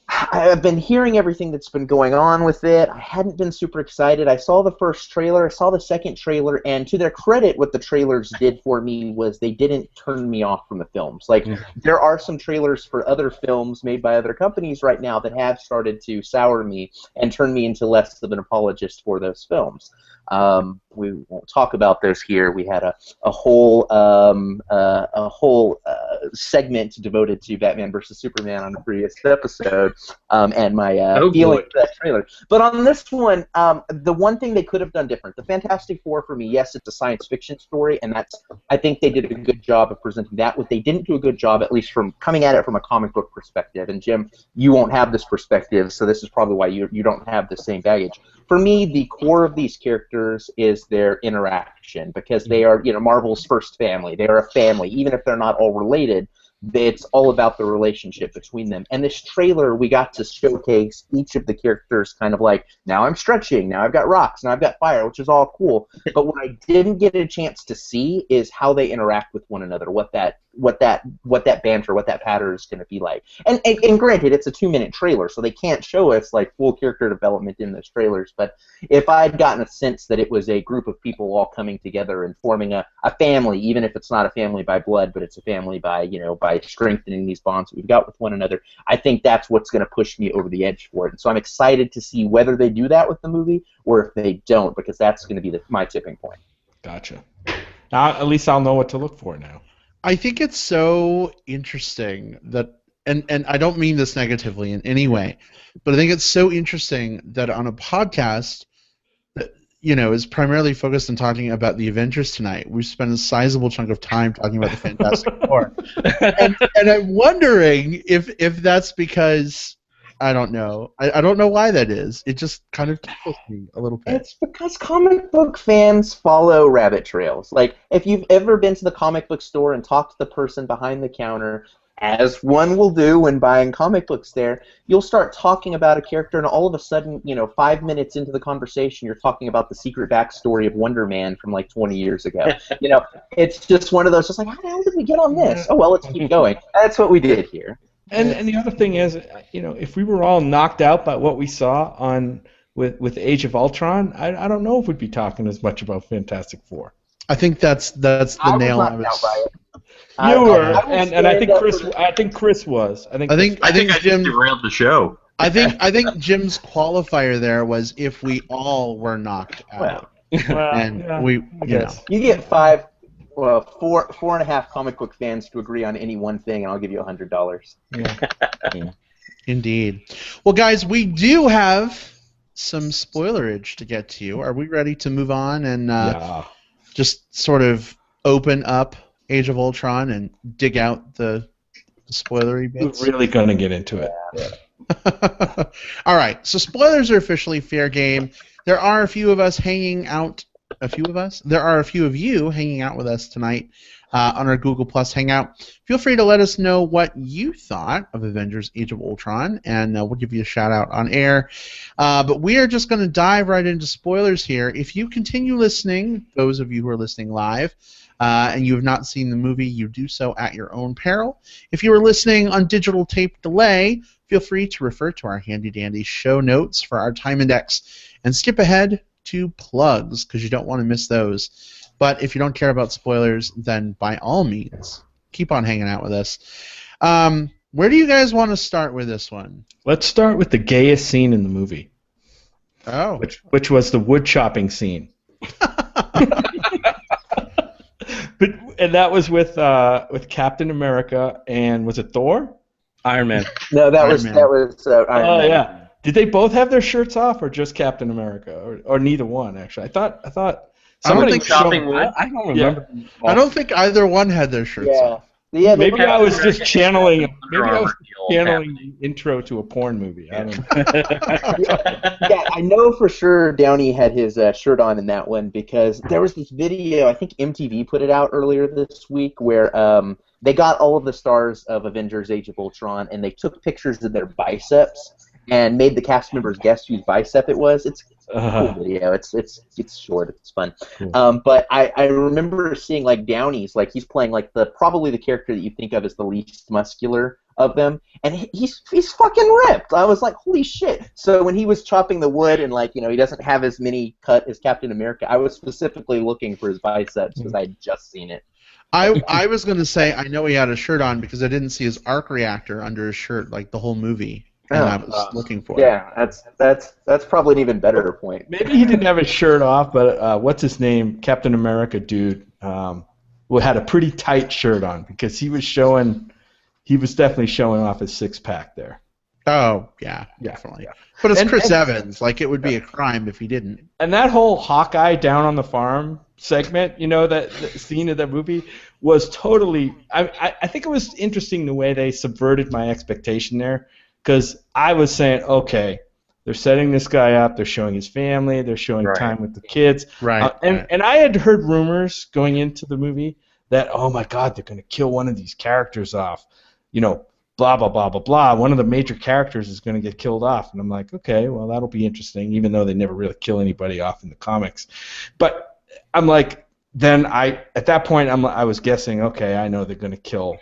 I've been hearing everything that's been going on with it. I hadn't been super excited. I saw the first trailer, I saw the second trailer, and to their credit, what the trailers did for me was they didn't turn me off from the films. Like, there are some trailers for other films made by other companies right now that have started to sour me and turn me into less of an apologist for those films. We won't talk about those here. We had a whole segment devoted to Batman vs. Superman on the previous episode, and my feeling for that trailer. But on this one, the one thing they could have done different, the Fantastic Four, for me, yes, it's a science fiction story, and I think they did a good job of presenting that. What they didn't do a good job, at least from coming at it from a comic book perspective, and Jim, you won't have this perspective, so this is probably why you don't have the same baggage. For me, the core of these characters is their interaction, because they are, Marvel's first family. They are a family, even if they're not all related. It's all about the relationship between them. And this trailer, we got to showcase each of the characters kind of like, now I'm stretching, now I've got rocks, now I've got fire, which is all cool. But what I didn't get a chance to see is how they interact with one another, what that banter, what that pattern is going to be like. And granted, it's a 2-minute trailer, so they can't show us like full character development in those trailers. But if I'd gotten a sense that it was a group of people all coming together and forming a family, even if it's not a family by blood, but it's a family by by strengthening these bonds that we've got with one another, I think that's what's going to push me over the edge for it. And so I'm excited to see whether they do that with the movie or if they don't, because that's going to be my tipping point. Gotcha. Now, at least I'll know what to look for now. I think it's so interesting that, and I don't mean this negatively in any way, but I think it's so interesting that on a podcast that, is primarily focused on talking about the Avengers tonight, we've spent a sizable chunk of time talking about the Fantastic Four. And I'm wondering if that's because, I don't know. I don't know why that is. It just kind of tickles me a little bit. It's because comic book fans follow rabbit trails. Like, if you've ever been to the comic book store and talked to the person behind the counter, as one will do when buying comic books there, you'll start talking about a character, and all of a sudden, 5 minutes into the conversation, you're talking about the secret backstory of Wonder Man from like 20 years ago. It's just one of those, just like, how the hell did we get on this? Oh, well, let's keep going. That's what we did here. And the other thing is, if we were all knocked out by what we saw with Age of Ultron, I don't know if we'd be talking as much about Fantastic Four. I think that's the nail I was. You were, and I think Chris was. I think Jim derailed the show. I think Jim's qualifier there was if we all were knocked out. You get 4.5 comic book fans to agree on any one thing, and I'll give you $100. Yeah. Indeed. Well, guys, we do have some spoilerage to get to. Are we ready to move on and just sort of open up Age of Ultron and dig out the spoilery bits? We're really going to get into it. Yeah. All right. So spoilers are officially fair game. There are a few of us hanging out. There are a few of you hanging out with us tonight on our Google Plus Hangout. Feel free to let us know what you thought of Avengers Age of Ultron, and we'll give you a shout-out on air. But we are just going to dive right into spoilers here. If you continue listening, those of you who are listening live, and you have not seen the movie, you do so at your own peril. If you are listening on digital tape delay, feel free to refer to our handy-dandy show notes for our time index and skip ahead to plugs, because you don't want to miss those. But if you don't care about spoilers, then by all means, keep on hanging out with us. Where do you guys want to start with this one? Let's start with the gayest scene in the movie. Oh. Which was the wood chopping scene. And that was with Captain America, and was it Thor? Iron Man. No, that was Iron Man. Oh, yeah. Did they both have their shirts off, or just Captain America, or neither one? Actually, I thought. I don't think chopping wood. I don't remember. I don't think either one had their shirts off. Yeah, Maybe I was just channeling. Maybe I Armor was deal channeling the intro to a porn movie. I don't know. yeah, I know for sure Downey had his shirt on in that one because there was this video, I think MTV put it out earlier this week, where they got all of the stars of Avengers Age of Ultron and they took pictures of their biceps and made the cast members guess whose bicep it was. It's a cool video. It's short. It's fun. Cool. But I remember seeing like Downey's, like he's playing like probably the character that you think of as the least muscular of them, and he's fucking ripped. I was like, holy shit. So when he was chopping the wood and like, he doesn't have as many cut as Captain America, I was specifically looking for his biceps because I had just seen it. I was going to say I know he had a shirt on because I didn't see his arc reactor under his shirt like the whole movie. And I was looking for it. Yeah, that's probably an even better point. Maybe he didn't have his shirt off, but what's his name? Captain America dude had a pretty tight shirt on because he was definitely showing off his six-pack there. Oh, yeah, definitely. But it's Chris Evans. Like, it would be a crime if he didn't. And that whole Hawkeye down on the farm segment, that scene of that movie was totally... I think it was interesting the way they subverted my expectation there. Because I was saying, okay, they're setting this guy up, they're showing his family, they're showing time with the kids. Right. And I had heard rumors going into the movie that, oh my God, they're going to kill one of these characters off. Blah, blah, blah, blah, blah. One of the major characters is going to get killed off. And I'm like, okay, well, that'll be interesting, even though they never really kill anybody off in the comics. But I'm like, at that point, I was guessing, okay, I know they're going to kill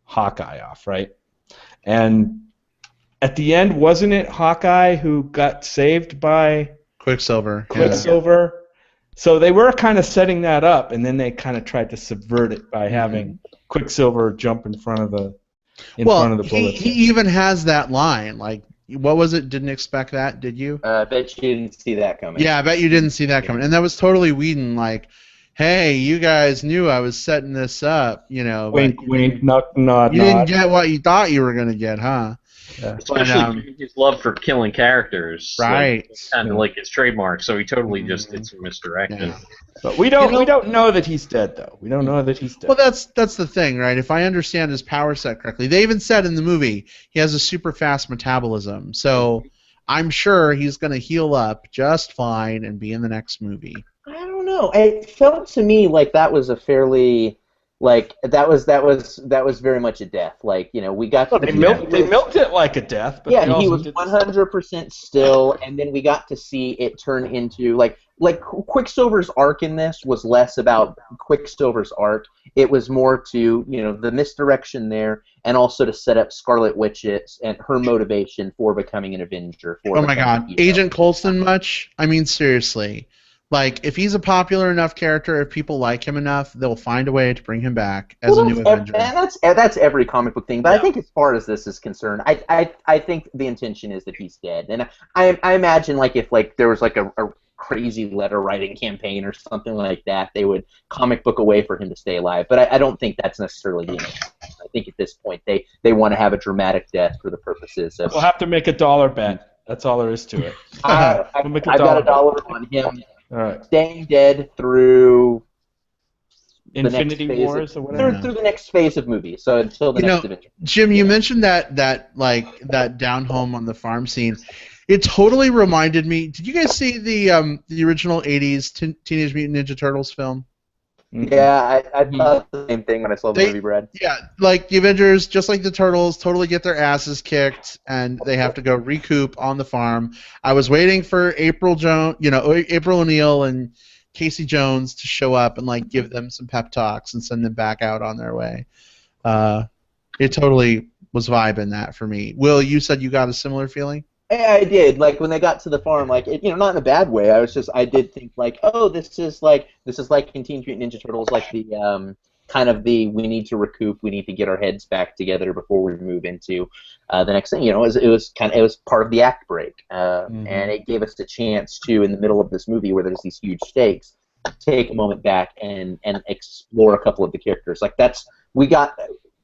Hawkeye off, right? And at the end, wasn't it Hawkeye who got saved by Quicksilver? Yeah. So they were kind of setting that up, and then they kind of tried to subvert it by having Quicksilver jump in front of the bullets. He even has that line. Like, what was it? Didn't expect that, did you? I bet you didn't see that coming. Yeah, I bet you didn't see that coming. And that was totally Whedon, like, hey, you guys knew I was setting this up, Wink, wink, nod, nod. You didn't get what you thought you were going to get, huh? Yeah. Especially his love for killing characters, right? Kind of like his trademark. So he totally just did some misdirection. Yeah. But we don't know that he's dead, though. We don't know that he's dead. Well, that's the thing, right? If I understand his power set correctly, they even said in the movie he has a super fast metabolism. So I'm sure he's going to heal up just fine and be in the next movie. I don't know. It felt to me like that was a fairly that was very much a death. Like, we got to they milked it like a death. But yeah, and he was 100% still, and then we got to see it turn into like Quicksilver's arc in this was less about Quicksilver's arc. It was more to the misdirection there, and also to set up Scarlet Witch and her motivation for becoming an Avenger. Oh my God, Agent Coulson much? I mean, seriously. Like, if he's a popular enough character, if people like him enough, they'll find a way to bring him back as a new Avenger. And that's every comic book thing. But I think as far as this is concerned, I think the intention is that he's dead. And I imagine, like, if there was like a crazy letter writing campaign or something like that, they would comic book a way for him to stay alive. But I don't think that's necessarily the intention. I think at this point they want to have a dramatic death for the purposes of... We'll have to make a dollar bet. That's all there is to it. I've got a dollar on him. All right. Staying dead through Infinity Wars or whatever. Through the next phase of movies. So until the next Avenger. Jim, you mentioned that down home on the farm scene. It totally reminded me. Did you guys see the original '80s Teenage Mutant Ninja Turtles film? Yeah, I thought the same thing when I saw the movie, Brad. Yeah, like the Avengers, just like the Turtles, totally get their asses kicked, and they have to go recoup on the farm. I was waiting for April O'Neil and Casey Jones to show up and like give them some pep talks and send them back out on their way. It totally was vibing that for me. Will, you said you got a similar feeling? Yeah, I did. Like when they got to the farm, like not in a bad way. I did think like, oh, this is like in Teenage Mutant Ninja Turtles, like the kind of the we need to recoup, we need to get our heads back together before we move into the next thing. It was part of the act break, and it gave us a chance to, in the middle of this movie where there's these huge stakes, take a moment back and explore a couple of the characters. Like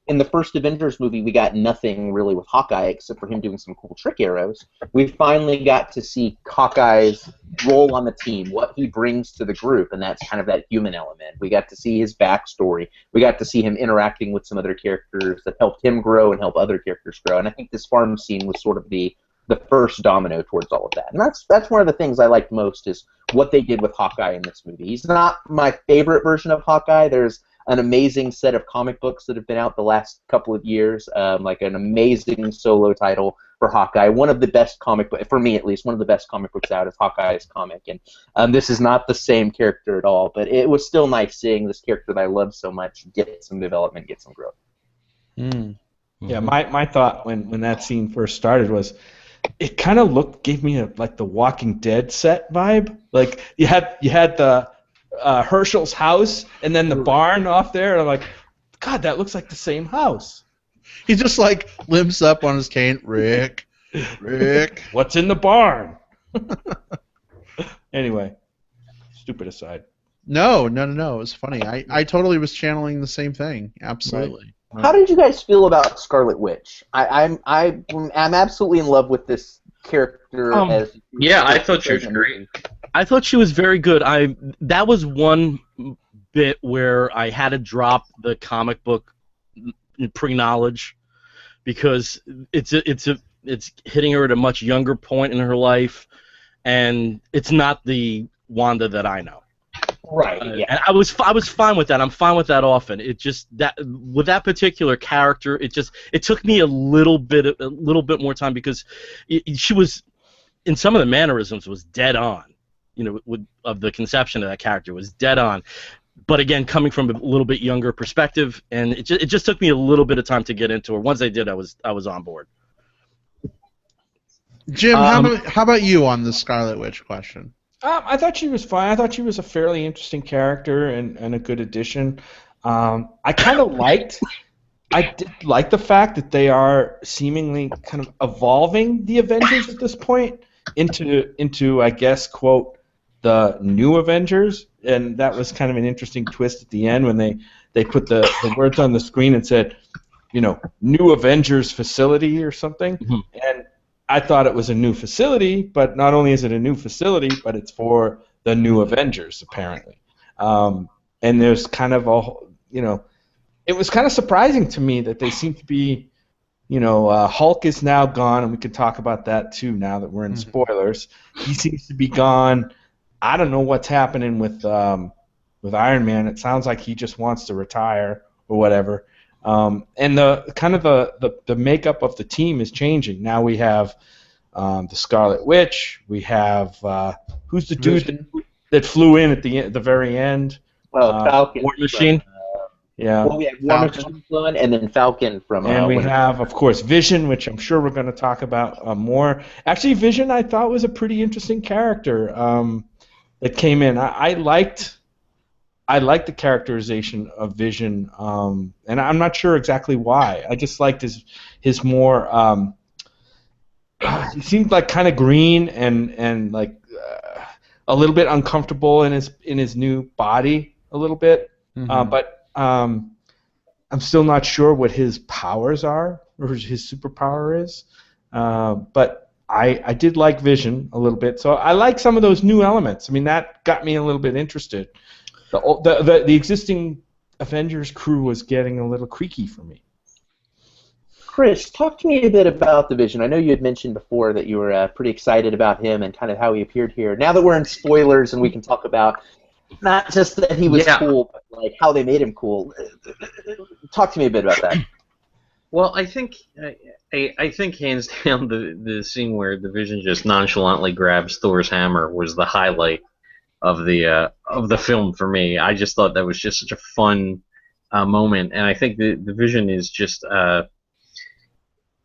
in the first Avengers movie, we got nothing really with Hawkeye except for him doing some cool trick arrows. We finally got to see Hawkeye's role on the team, what he brings to the group, and that's kind of that human element. We got to see his backstory. We got to see him interacting with some other characters that helped him grow and help other characters grow. And I think this farm scene was sort of the first domino towards all of that. And that's one of the things I liked most is what they did with Hawkeye in this movie. He's not my favorite version of Hawkeye. There's an amazing set of comic books that have been out the last couple of years, like an amazing solo title for Hawkeye. One of the best comic books, for me at least, one of the best comic books out is Hawkeye's comic. And this is not the same character at all, but it was still nice seeing this character that I love so much get some development, get some growth. Yeah, my thought when that scene first started was, it kind of gave me like the Walking Dead set vibe. Like you had the Herschel's house and then the barn off there. And I'm like, God, that looks like the same house. He just like limps up on his cane. Rick, what's in the barn? Anyway, stupid aside. No. It was funny. I totally was channeling the same thing. Absolutely. Right. How did you guys feel about Scarlet Witch? I'm absolutely in love with this character. Yeah, I thought she was great. I thought she was very good. That was one bit where I had to drop the comic book pre-knowledge because it's hitting her at a much younger point in her life, and it's not the Wanda that I know. Right. Yeah. And I was fine with that. I'm fine with that often. It just that with that particular character, it took me a little bit more time because she was in some of the mannerisms was dead on. Of the conception of that character was dead on. But again, coming from a little bit younger perspective, and it just took me a little bit of time to get into her. Once I did, I was on board. Jim, how about you on the Scarlet Witch question? I thought she was fine. I thought she was a fairly interesting character and a good addition. I did like the fact that they are seemingly kind of evolving the Avengers at this point into I guess, quote, the new Avengers, and that was kind of an interesting twist at the end when they put the words on the screen and said, new Avengers facility or something, and I thought it was a new facility, but not only is it a new facility, but it's for the new Avengers, apparently. And there's kind of it was kind of surprising to me that they seem to be, Hulk is now gone, and we can talk about that too now that we're in spoilers. He seems to be gone. I don't know what's happening with Iron Man. It sounds like he just wants to retire or whatever. And the makeup of the team is changing. Now we have the Scarlet Witch. We have who's the dude that flew in at the very end? Falcon. War Machine. Yeah. Well, we had War Machine and then Falcon from. And we have, of course, Vision, which I'm sure we're going to talk about more. Actually, Vision I thought was a pretty interesting character that came in. I liked the characterization of Vision, and I'm not sure exactly why. I just liked his more. He seemed like kind of green and like a little bit uncomfortable in his new body a little bit, but I'm still not sure what his powers are or his superpower is. But I did like Vision a little bit, so I like some of those new elements. I mean, that got me a little bit interested. The existing Avengers crew was getting a little creaky for me. Chris, talk to me a bit about the Vision. I know you had mentioned before that you were pretty excited about him and kind of how he appeared here. Now that we're in spoilers and we can talk about not just that he was cool, but like how they made him cool. Talk to me a bit about that. Well, I think hands down the scene where the Vision just nonchalantly grabs Thor's hammer was the highlight of the film for me. I just thought that was just such a fun moment, and I think the Vision is just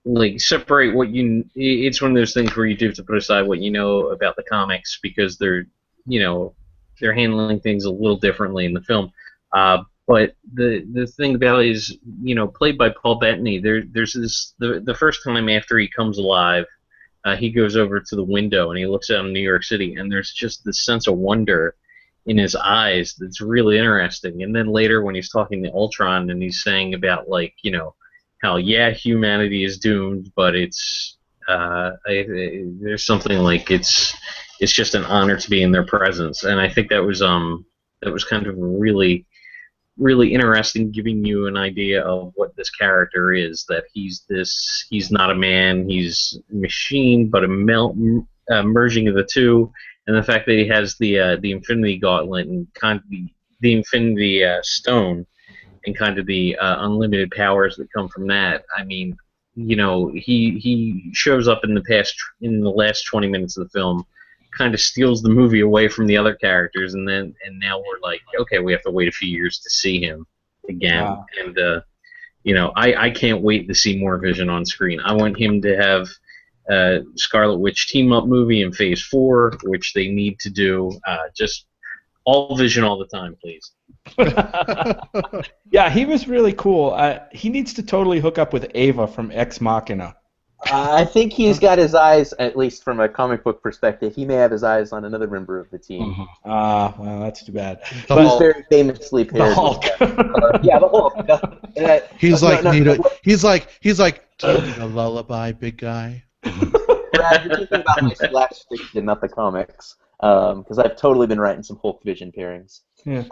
like separate what you. It's one of those things where you do have to put aside what you know about the comics because they're handling things a little differently in the film. But the thing about it is, played by Paul Bettany. There's this the first time after he comes alive, he goes over to the window and he looks out in New York City, and there's just this sense of wonder in his eyes that's really interesting. And then later when he's talking to Ultron and he's saying about like, you know, how humanity is doomed, but it's there's something like it's just an honor to be in their presence. And I think that was kind of really interesting, giving you an idea of what this character is, that he's not a man, he's a machine, but a merging of the two, and the fact that he has the Infinity Gauntlet and kind of the Infinity Stone and kind of the unlimited powers that come from that. I mean, you know, he shows up in the last 20 minutes of the film, kind of steals the movie away from the other characters, and now we're like, okay, we have to wait a few years to see him again. Wow. And you know, I can't wait to see more Vision on screen. I want him to have Scarlet Witch team up movie in Phase 4, which they need to do. Just all Vision all the time, please. Yeah, he was really cool. He needs to totally hook up with Ava from Ex Machina. I think he's got his eyes, at least from a comic book perspective, he may have his eyes on another member of the team. Well, that's too bad. He's very famously paired. The Hulk. Yeah, the Hulk. He's like, do you need a lullaby, big guy? Brad, you're thinking about my slash fiction, not the comics, because I've totally been writing some Hulk Vision pairings. Yeah.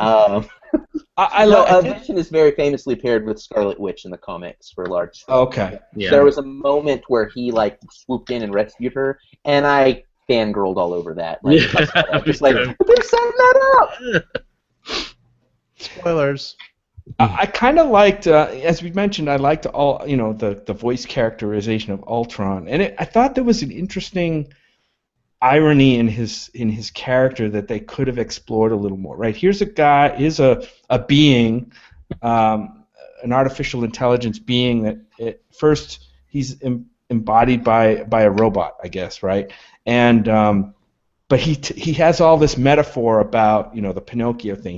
Vision is very famously paired with Scarlet Witch in the comics for large. Okay. Yeah. There was a moment where he like swooped in and rescued her, and I fangirled all over that. Like, just like, they're setting that up. Spoilers. I kind of liked, as we mentioned, I liked all the voice characterization of Ultron, and I thought there was an interesting irony in his character that they could have explored a little more. Right? Here's a guy, a being, an artificial intelligence being that at first he's embodied by a robot, I guess, right? And but he has all this metaphor about the Pinocchio thing.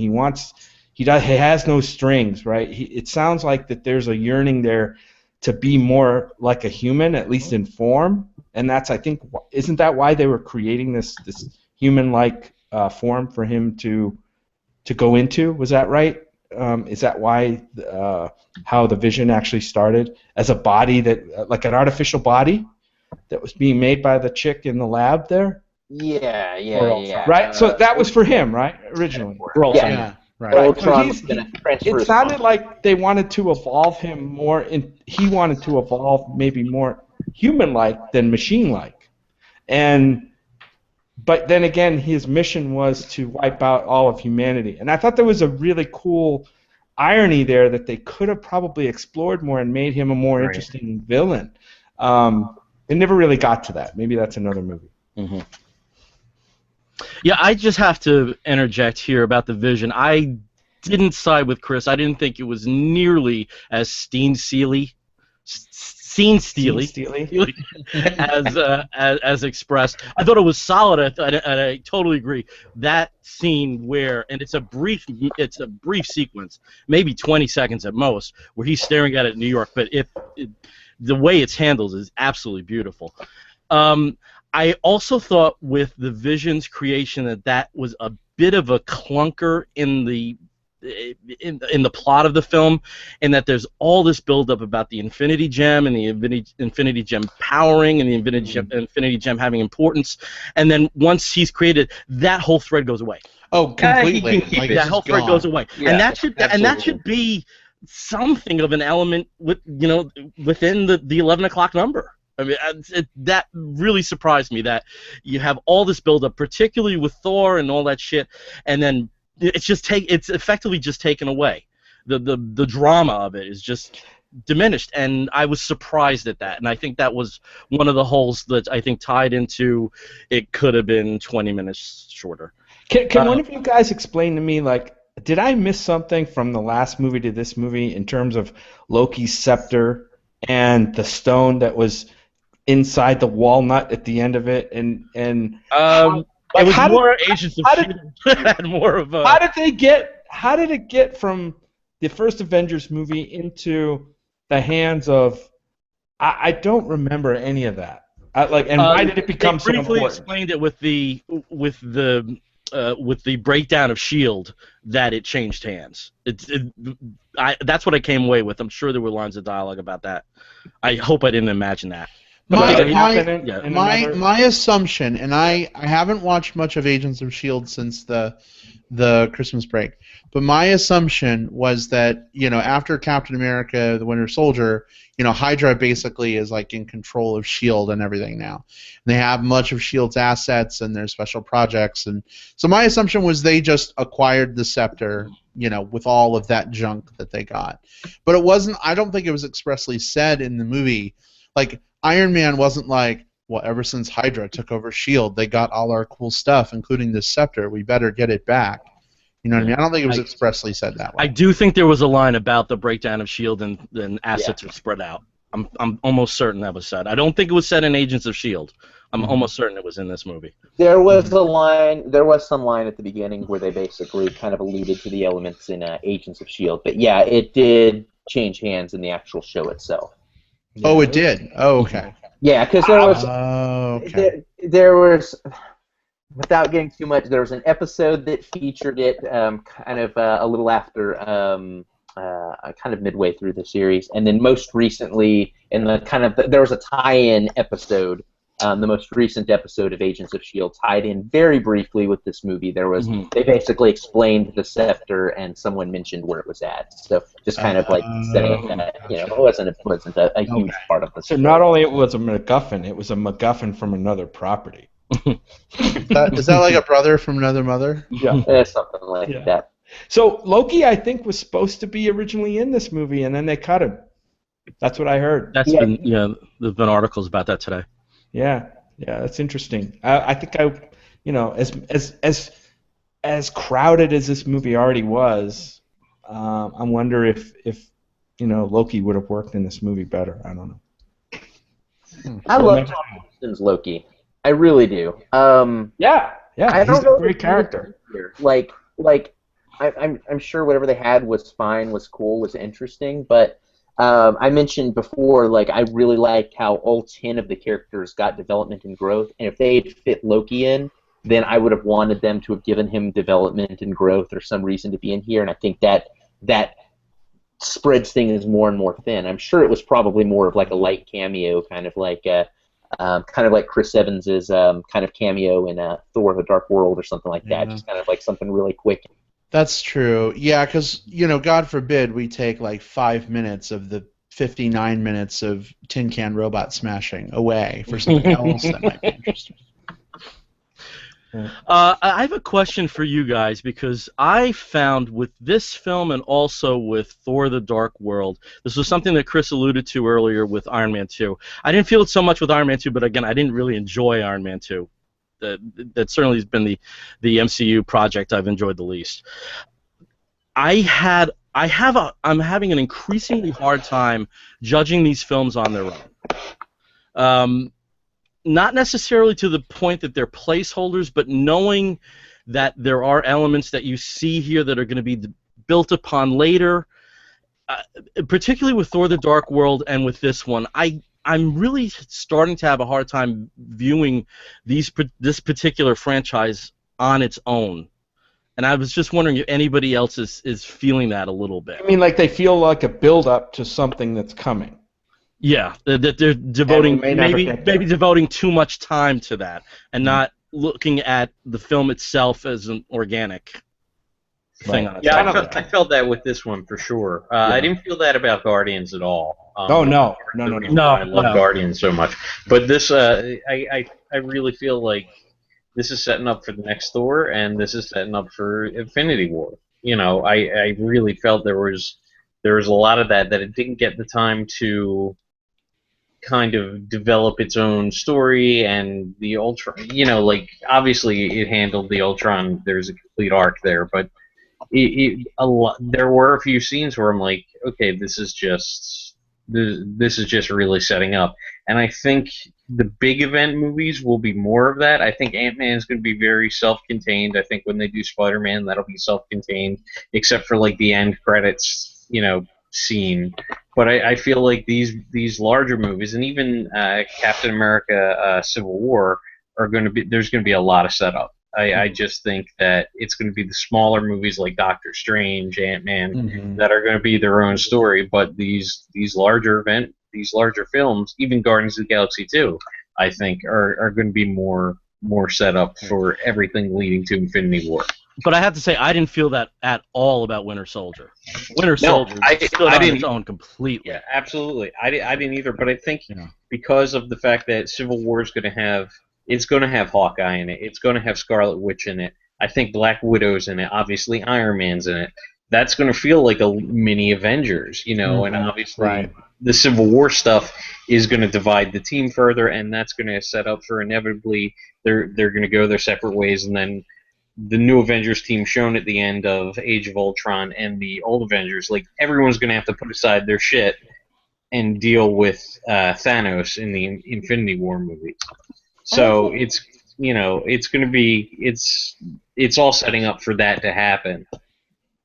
He has no strings, right? It sounds like that there's a yearning there to be more like a human, at least in form, and that's, I think, isn't that why they were creating this human-like form for him to go into? Was that right? Is that why how the Vision actually started, as a body that, like an artificial body that was being made by the chick in the lab there? Yeah. Right. So that was for him, right? Originally. Yeah. Right. Ultron's So gonna transfer. it sounded like they wanted to evolve him more, and he wanted to evolve maybe more human-like than machine-like. But then again, his mission was to wipe out all of humanity. And I thought there was a really cool irony there that they could have probably explored more and made him a more interesting villain. It never really got to that. Maybe that's another movie. Mm-hmm. Yeah, I just have to interject here about the Vision. I didn't side with Chris. I didn't think it was nearly as scene-steely as expressed. I thought it was solid, and I totally agree. That scene where, and it's a brief sequence, maybe 20 seconds at most, where he's staring at it in New York. But the way it's handled is absolutely beautiful. I also thought with the Vision's creation that was a bit of a clunker in the plot of the film, and that there's all this buildup about the Infinity Gem and the Infinity Gem powering and the Infinity Gem having importance, and then once he's created, that whole thread goes away. Oh, completely. That whole thread goes away, Yeah, and that should be something of an element within the 11 o'clock number. I mean, that really surprised me that you have all this buildup, particularly with Thor and all that shit, and then it's effectively just taken away. The drama of it is just diminished, and I was surprised at that. And I think that was one of the holes that I think tied into it could have been 20 minutes shorter. Can one of you guys explain to me, like, did I miss something from the last movie to this movie in terms of Loki's scepter and the stone that was inside the walnut at the end of it, and it was more Agents of S.H.I.E.L.D. had more of a. How did it get from the first Avengers movie into the hands of? I don't remember any of that. Why did it become so important? They briefly explained it with the with the breakdown of Shield that it changed hands. That's what I came away with. I'm sure there were lines of dialogue about that. I hope I didn't imagine that. My assumption, and I haven't watched much of Agents of S.H.I.E.L.D. since the Christmas break, but my assumption was that, after Captain America, the Winter Soldier, Hydra basically is like in control of S.H.I.E.L.D. and everything now. And they have much of S.H.I.E.L.D.'s assets and their special projects, and so my assumption was they just acquired the scepter, with all of that junk that they got. But it wasn't. I don't think it was expressly said in the movie. Like, Iron Man wasn't like, well, ever since Hydra took over S.H.I.E.L.D., they got all our cool stuff, including this scepter. We better get it back. You know what I mean? I don't think it was expressly said that way. I do think there was a line about the breakdown of S.H.I.E.L.D. and assets are spread out. I'm almost certain that was said. I don't think it was said in Agents of S.H.I.E.L.D. I'm almost certain it was in this movie. There was a line. There was some line at the beginning where they basically kind of alluded to the elements in Agents of S.H.I.E.L.D. But yeah, it did change hands in the actual show itself. Yeah. Oh, it did. Oh, okay. Yeah, because there was, without getting too much, there was an episode that featured it kind of a little after, kind of midway through the series, and then most recently in there was a tie-in episode. The most recent episode of Agents of S.H.I.E.L.D. tied in very briefly with this movie. There was they basically explained the scepter, and someone mentioned where it was at. So just kind of like setting that, it wasn't a huge part of the story. So not only it was a MacGuffin, it was a MacGuffin from another property. Is that like a brother from another mother? Yeah, something like that. So Loki, I think, was supposed to be originally in this movie, and then they cut him. That's what I heard. There's been articles about that today. Yeah, that's interesting. I think as crowded as this movie already was, I wonder if Loki would have worked in this movie better. I don't know. I love Tom Hiddleston's Loki. I really do. Yeah, I don't he's know a great character. I'm sure whatever they had was fine, was cool, was interesting, but I mentioned before, I really liked how all 10 of the characters got development and growth, and if they had fit Loki in, then I would have wanted them to have given him development and growth or some reason to be in here, and I think that spreads things more and more thin. I'm sure it was probably more of like a light cameo, kind of like Chris Evans's kind of cameo in Thor: The Dark World or something like that, just kind of like something really quick. That's true. Yeah, because, God forbid we take like 5 minutes of the 59 minutes of tin can robot smashing away for something else that might be interesting. I have a question for you guys, because I found with this film and also with Thor: The Dark World, this was something that Chris alluded to earlier with Iron Man 2. I didn't feel it so much with Iron Man 2, but again, I didn't really enjoy Iron Man 2. That certainly has been the MCU project I've enjoyed the least. I'm having an increasingly hard time judging these films on their own. Not necessarily to the point that they're placeholders, but knowing that there are elements that you see here that are going to be built upon later, particularly with Thor: The Dark World and with this one. I'm really starting to have a hard time viewing this particular franchise on its own. And I was just wondering if anybody else is feeling that a little bit. I mean, like they feel like a build-up to something that's coming. Yeah, that they're devoting maybe devoting too much time to that and not looking at the film itself as an organic thing on its own. I felt that with this one for sure. I didn't feel that about Guardians at all. No. I love Guardians so much, but this I really feel like this is setting up for the next Thor, and this is setting up for Infinity War. I really felt there was a lot of that it didn't get the time to kind of develop its own story, and the Ultron, obviously it handled the Ultron. There's a complete arc there, but there were a few scenes where I'm like, okay, this is just really setting up. And I think the big event movies will be more of that. I think Ant-Man is going to be very self-contained. I think when they do Spider-Man, that'll be self-contained, except for like the end credits, scene. But I feel like these larger movies, and even Captain America: Civil War, there's going to be a lot of setup. I just think that it's going to be the smaller movies like Doctor Strange, Ant-Man, that are going to be their own story. But these larger films, even Guardians of the Galaxy 2, I think are going to be more set up for everything leading to Infinity War. But I have to say, I didn't feel that at all about Winter Soldier. Winter Soldier stood on its own completely. Yeah, absolutely. I didn't either, but I think because of the fact that Civil War is going to have Hawkeye in it, it's going to have Scarlet Witch in it, I think Black Widow's in it, obviously Iron Man's in it. That's going to feel like a mini Avengers, and obviously the Civil War stuff is going to divide the team further, and that's going to set up for inevitably they're going to go their separate ways, and then the new Avengers team shown at the end of Age of Ultron and the old Avengers, like everyone's going to have to put aside their shit and deal with Thanos in the Infinity War movie. So it's going to be it's all setting up for that to happen.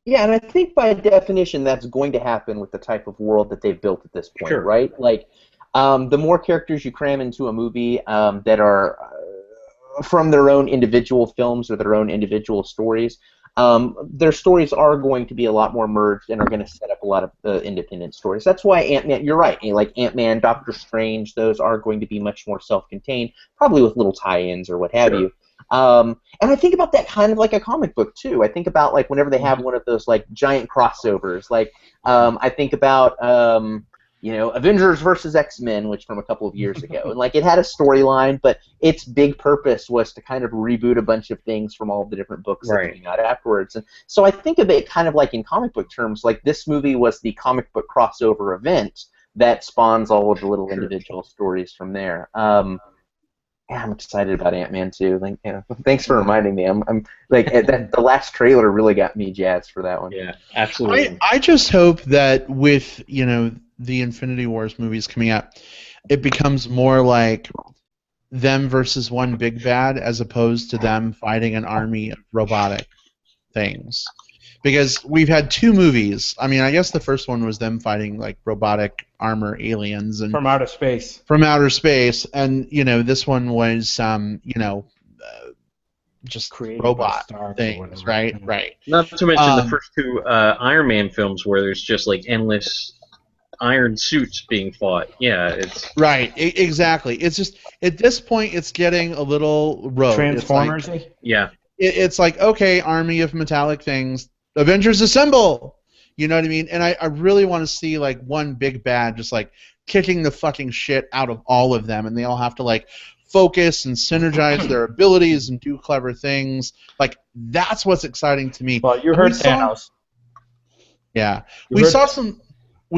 Yeah, and I think by definition that's going to happen with the type of world that they've built at this point, right? Like, the more characters you cram into a movie that are from their own individual films or their own individual stories, their stories are going to be a lot more merged and are going to set up a lot of independent stories. That's why Ant-Man, you're right, like Ant-Man, Doctor Strange, those are going to be much more self-contained, probably with little tie-ins or what have you. And I think about that kind of like a comic book too. I think about like whenever they have one of those like giant crossovers, like I think about Avengers versus X-Men, which from a couple of years ago, and like it had a storyline, but its big purpose was to kind of reboot a bunch of things from all of the different books that came out afterwards. And so I think of it kind of like in comic book terms, like this movie was the comic book crossover event that spawns all of the little individual stories from there. Yeah, I'm excited about Ant-Man too. Like, thanks for reminding me. I'm like the last trailer really got me jazzed for that one. Yeah, absolutely. I just hope that with the Infinity Wars movies coming out, it becomes more like them versus one big bad as opposed to them fighting an army of robotic things. Because we've had two movies. I mean, I guess the first one was them fighting like robotic armor aliens and from outer space. From outer space, and this one was just created robot things, right? Right. Not to mention the first two Iron Man films where there's just like endless iron suits being fought. Yeah, it's right. Exactly. It's just at this point it's getting a little rogue. Transformers. It's like, okay, army of metallic things, Avengers assemble. You know what I mean? And I really want to see like one big bad just like kicking the fucking shit out of all of them, and they all have to like focus and synergize their abilities and do clever things. Like that's what's exciting to me. Well, you heard Thanos. Yeah, we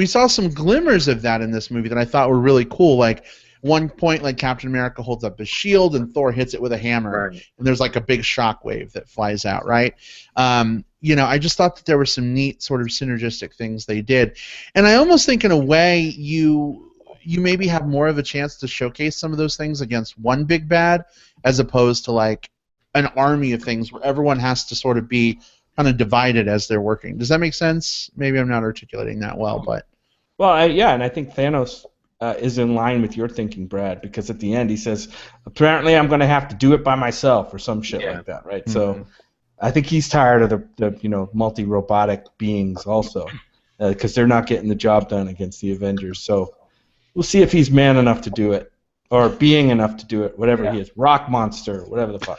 saw some glimmers of that in this movie that I thought were really cool. Like one point, like Captain America holds up a shield and Thor hits it with a hammer, and there's like a big shockwave that flies out. Right. I just thought that there were some neat sort of synergistic things they did, and I almost think in a way you maybe have more of a chance to showcase some of those things against one big bad as opposed to like an army of things where everyone has to sort of be kind of divided as they're working. Does that make sense? Maybe I'm not articulating that well, but and I think Thanos is in line with your thinking, Brad, because at the end he says, apparently I'm going to have to do it by myself or some shit like that, right? Mm-hmm. So I think he's tired of the multi-robotic beings also, because they're not getting the job done against the Avengers. So we'll see if he's man enough to do it, or being enough to do it, whatever he is, rock monster, whatever the fuck.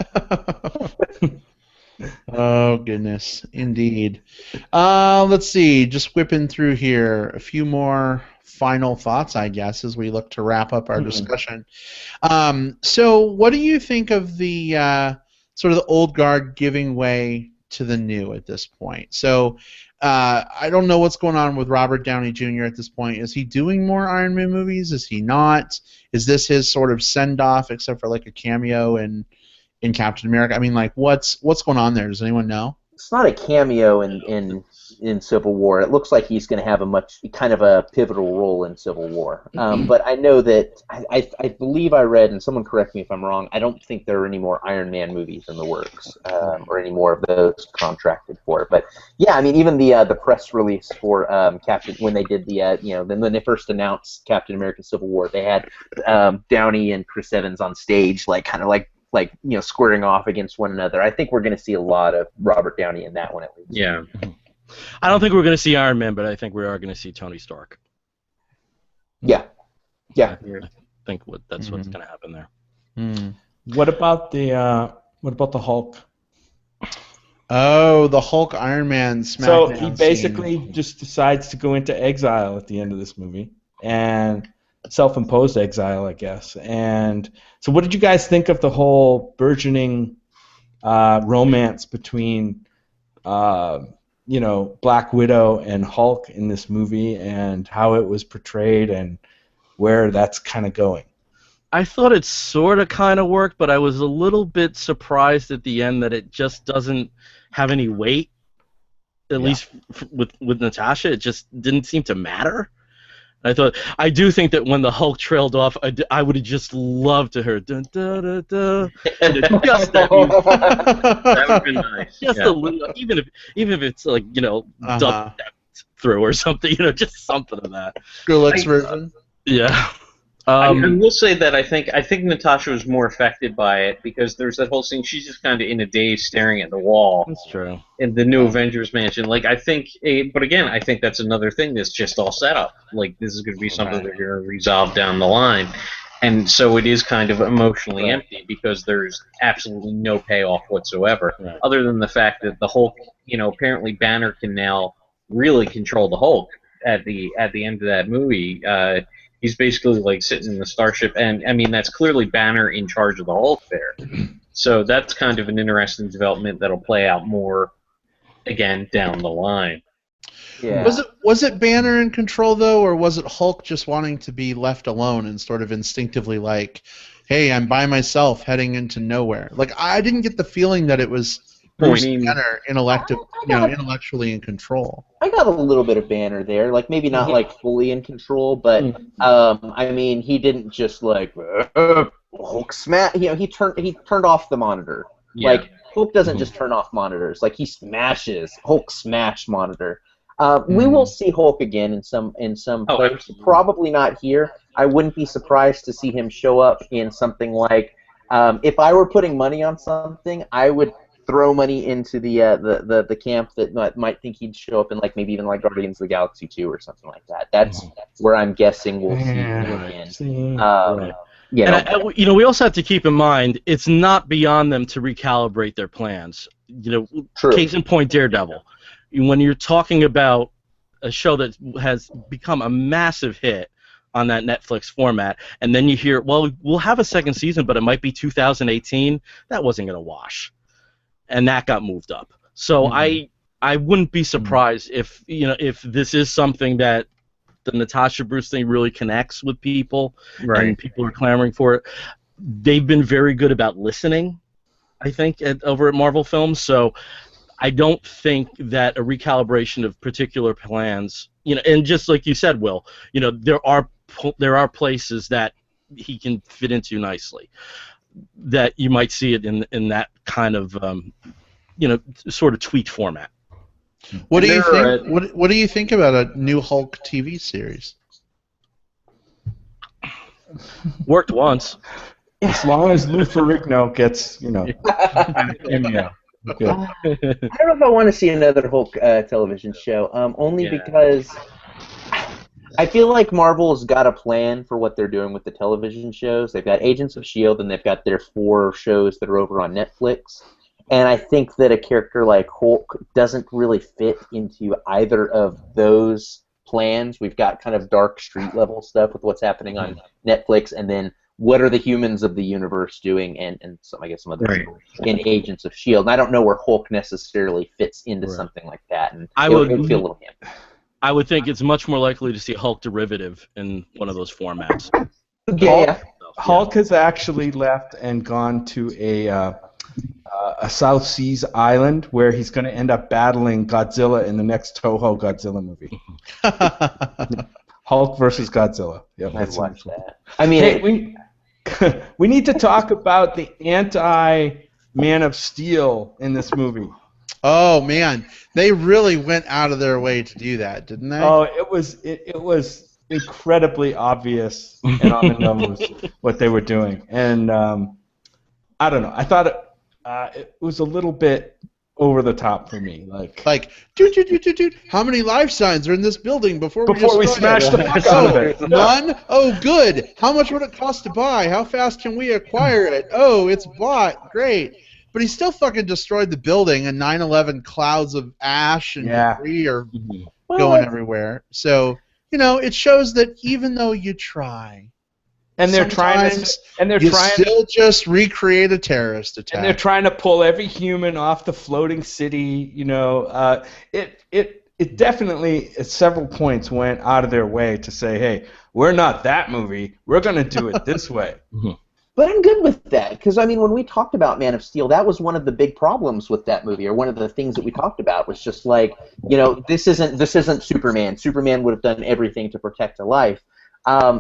Oh goodness, indeed. Let's see, just whipping through here, a few more final thoughts, I guess, as we look to wrap up our discussion. So what do you think of the sort of the old guard giving way to the new at this point? So I don't know what's going on with Robert Downey Jr. at this point. Is he doing more Iron Man movies? Is he not? Is this his sort of send-off, except for like a cameo in Captain America? I mean, like, what's going on there? Does anyone know? It's not a cameo in Civil War. It looks like he's going to have a pivotal role in Civil War. But I know that I believe I read, and someone correct me if I'm wrong, I don't think there are any more Iron Man movies in the works, or any more of those contracted for. But yeah, I mean, even the press release for Captain, when they did when they first announced Captain America: Civil War, they had Downey and Chris Evans on stage, like kind of like like squaring off against one another. I think we're going to see a lot of Robert Downey in that one at least. Yeah. I don't think we're going to see Iron Man, but I think we are going to see Tony Stark. Yeah. I think that's what's going to happen there. Mm. What about the Hulk? Oh, the Hulk Iron Man smackdown. So he scene. basically just decides to go into exile at the end of this movie, and self-imposed exile, I guess. And so, what did you guys think of the whole burgeoning romance between, Black Widow and Hulk in this movie, and how it was portrayed, and where that's kind of going? I thought it sort of kind of worked, but I was a little bit surprised at the end that it just doesn't have any weight. At least with Natasha, it just didn't seem to matter. I do think that when the Hulk trailed off, I would have just loved to hear dun, da, da, da. Just that music. That would have been nice. Just a little, even if it's like dubbed through or something, just something of that. Skrillex version. Yeah. I will say that I think Natasha was more affected by it because there's that whole scene. She's just kind of in a daze, staring at the wall. That's true. In the new Avengers mansion, but again, I think that's another thing that's just all set up. Like this is going to be something they're going to resolve down the line, and so it is kind of emotionally empty because there's absolutely no payoff whatsoever, other than the fact that the Hulk, apparently Banner can now really control the Hulk at the end of that movie. He's basically like sitting in the starship, and I mean that's clearly Banner in charge of the Hulk there. So that's kind of an interesting development that'll play out more again down the line. Yeah. Was it Banner in control though, or was it Hulk just wanting to be left alone and sort of instinctively like, hey, I'm by myself heading into nowhere? Like I didn't get the feeling that it was Bruce Banner intellectually in control. I got a little bit of Banner there, like maybe not like fully in control, but I mean he didn't just like Hulk smash. He turned off the monitor. Yeah. Like Hulk doesn't just turn off monitors. Like he smashes. Hulk smash monitor. We will see Hulk again in some place. Absolutely. Probably not here. I wouldn't be surprised to see him show up in something like. If I were putting money on something, I would throw money into the camp that might think he'd show up in like maybe even like Guardians of the Galaxy 2 or something like that. That's where I'm guessing we'll see him again. We also have to keep in mind it's not beyond them to recalibrate their plans. True. Case in point, Daredevil. When you're talking about a show that has become a massive hit on that Netflix format, and then you hear, well, we'll have a second season, but it might be 2018. That wasn't going to wash, and that got moved up. So I wouldn't be surprised if this is something that the Natasha Bruce thing really connects with people, and people are clamoring for it. They've been very good about listening, I think, over at Marvel Films. So I don't think that a recalibration of particular plans, and just like you said, Will, there are places that he can fit into nicely, that you might see it in that kind of sort of tweaked format. What do you think? What do you think about a new Hulk TV series? Worked once. As long as Lou Ferrigno gets, cameo. Good. I don't know if I want to see another Hulk television show, only because I feel like Marvel's got a plan for what they're doing with the television shows. They've got Agents of S.H.I.E.L.D. and they've got their 4 shows that are over on Netflix. And I think that a character like Hulk doesn't really fit into either of those plans. We've got kind of dark street level stuff with what's happening on Netflix, and then what are the humans of the universe doing, and some, I guess, some other people in Agents of S.H.I.E.L.D. And I don't know where Hulk necessarily fits into something like that, and it would feel a little him. I would think it's much more likely to see Hulk derivative in one of those formats. Hulk has actually left and gone to a South Seas island where he's going to end up battling Godzilla in the next Toho Godzilla movie. Hulk versus Godzilla. Yep, I'd watch that. I mean, hey, we need to talk about the anti-Man of Steel in this movie. Oh man, they really went out of their way to do that, didn't they? Oh, it was incredibly obvious and on the nose what they were doing, and I don't know. I thought it was a little bit over the top for me. Like, dude, how many life signs are in this building before we smash the fuck out of it? None? Oh, good. How much would it cost to buy? How fast can we acquire it? Oh, it's bought. Great. But he still fucking destroyed the building, and 9/11 clouds of ash and debris are going everywhere. So, it shows that even though you try, and they're trying to still just recreate a terrorist attack. And they're trying to pull every human off the floating city. It definitely at several points went out of their way to say, hey, we're not that movie. We're going to do it this way. But I'm good with that, because, when we talked about Man of Steel, that was one of the big problems with that movie, or one of the things that we talked about was just like, this isn't Superman. Superman would have done everything to protect a life.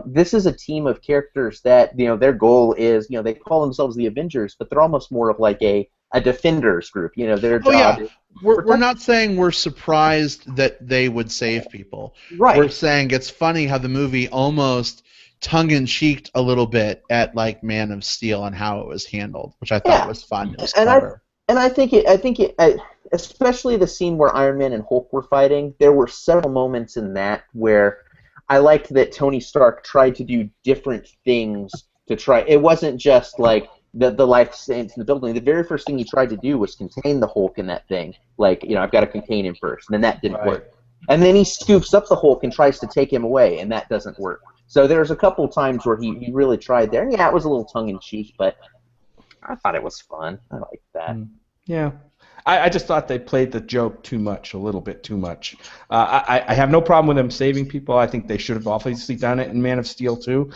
This is a team of characters that, their goal is, they call themselves the Avengers, but they're almost more of like a defenders group. Their job is we're not saying we're surprised that they would save people. Right. We're saying it's funny how the movie almost tongue-in-cheeked a little bit at like Man of Steel and how it was handled, which I thought was fun. It was clever. I think it, especially the scene where Iron Man and Hulk were fighting, there were several moments in that where I liked that Tony Stark tried to do different things to try. It wasn't just like the life saves in the building. The very first thing he tried to do was contain the Hulk in that thing. Like, I've got to contain him first, and then that didn't work. And then he scoops up the Hulk and tries to take him away, and that doesn't work. So there's a couple times where he really tried there. And yeah, it was a little tongue-in-cheek, but I thought it was fun. I liked that. Yeah. I just thought they played the joke too much, a little bit too much. I have no problem with them saving people. I think they should have obviously done it in Man of Steel too.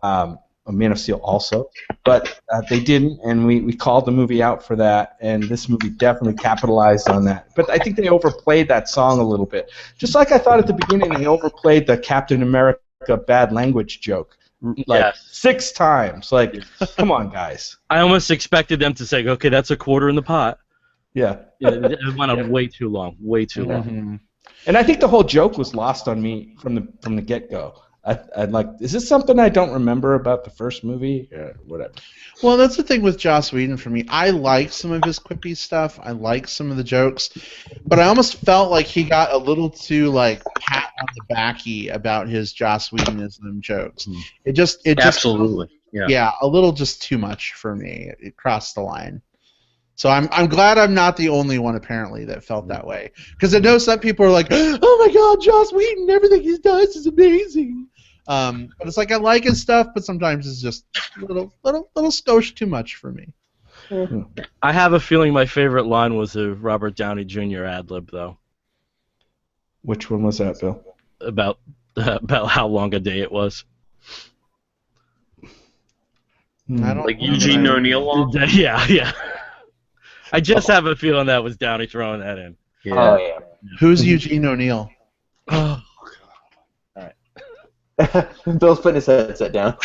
Man of Steel also. But they didn't, and we called the movie out for that, and this movie definitely capitalized on that. But I think they overplayed that song a little bit. Just like I thought at the beginning, they overplayed the Captain America bad language joke. Like 6 times. Like, come on, guys. I almost expected them to say, okay, that's a quarter in the pot. Yeah. It went on way too long. Way too long. And I think the whole joke was lost on me from the get-go. I'd like, is this something I don't remember about the first movie? Whatever. Well, that's the thing with Joss Whedon for me. I like some of his quippy stuff. I like some of the jokes, but I almost felt like he got a little too like pat on the backy about his Joss Whedonism jokes. It just absolutely a little just too much for me. It crossed the line. So I'm glad I'm not the only one apparently that felt that way, because I know some people are like, oh my God, Joss Whedon, everything he does is amazing. But it's like I like his stuff, but sometimes it's just a little skosh too much for me. I have a feeling my favorite line was a Robert Downey Jr. ad-lib, though. Which one was that, Bill? About how long a day it was. Like Eugene O'Neill? Yeah. I just have a feeling that was Downey throwing that in. Yeah. Oh, yeah. Who's Eugene O'Neill? Oh. Bill's putting his headset down.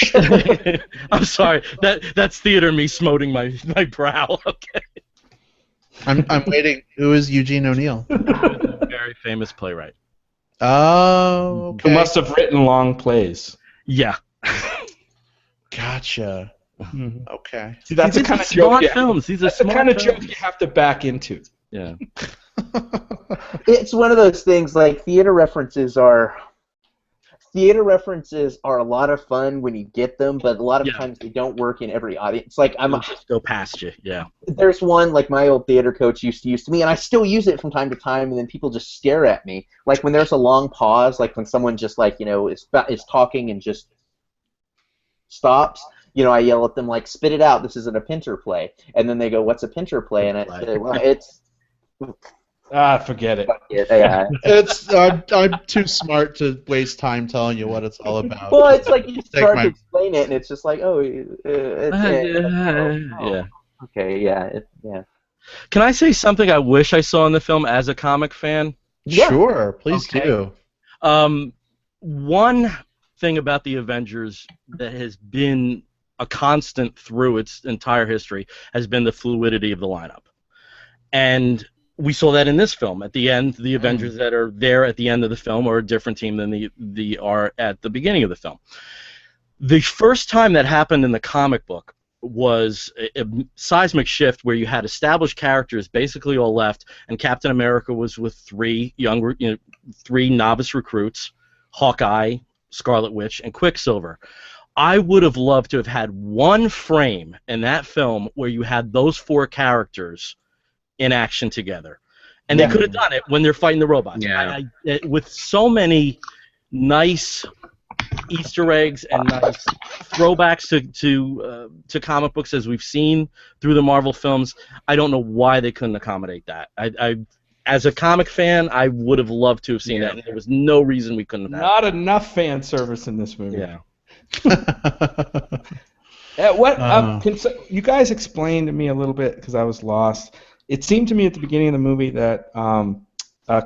I'm sorry. That's theater me smoting my brow. Okay. I'm waiting. Who is Eugene O'Neill? Very famous playwright. Oh, okay. Who must have written long plays. Yeah. Gotcha. Okay. See, that's the kind of joke. That's the kind of joke you have to back into. Yeah. It's one of those things. Like theater references are a lot of fun when you get them, but a lot of times they don't work in every audience. Like They'll just go past you. Yeah. There's one like my old theater coach used to use to me, and I still use it from time to time. And then people just stare at me, like when there's a long pause, like when someone just like is talking and just stops. I yell at them like, "Spit it out! This isn't a Pinter play." And then they go, "What's a Pinter play?" And I say, "Well, it's." Forget it. Yeah. I'm too smart to waste time telling you what it's all about. Well, it's like you start to explain it, and it's just like, okay, yeah. Can I say something I wish I saw in the film as a comic fan? Yeah. Sure, please do. One thing about the Avengers that has been a constant through its entire history has been the fluidity of the lineup. And we saw that in this film. At the end, the Avengers that are there at the end of the film are a different team than the are at the beginning of the film. The first time that happened in the comic book was a seismic shift where you had established characters basically all left, and Captain America was with three novice recruits: Hawkeye, Scarlet Witch, and Quicksilver. I would have loved to have had one frame in that film where you had those four characters in action together. And they could have done it when they're fighting the robots. Yeah. With so many nice Easter eggs and nice throwbacks to comic books as we've seen through the Marvel films, I don't know why they couldn't accommodate that. I as a comic fan, I would have loved to have seen that, and there was no reason we couldn't have. Not enough fan service in this movie. Yeah. You guys explained to me a little bit because I was lost. It seemed to me at the beginning of the movie that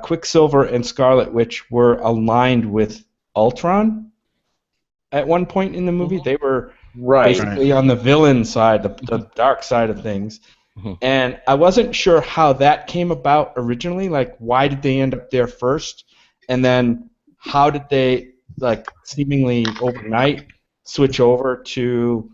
Quicksilver and Scarlet Witch were aligned with Ultron at one point in the movie. They were basically on the villain side, the dark side of things. And I wasn't sure how that came about originally. Like, why did they end up there first? And then how did they, like, seemingly overnight switch over to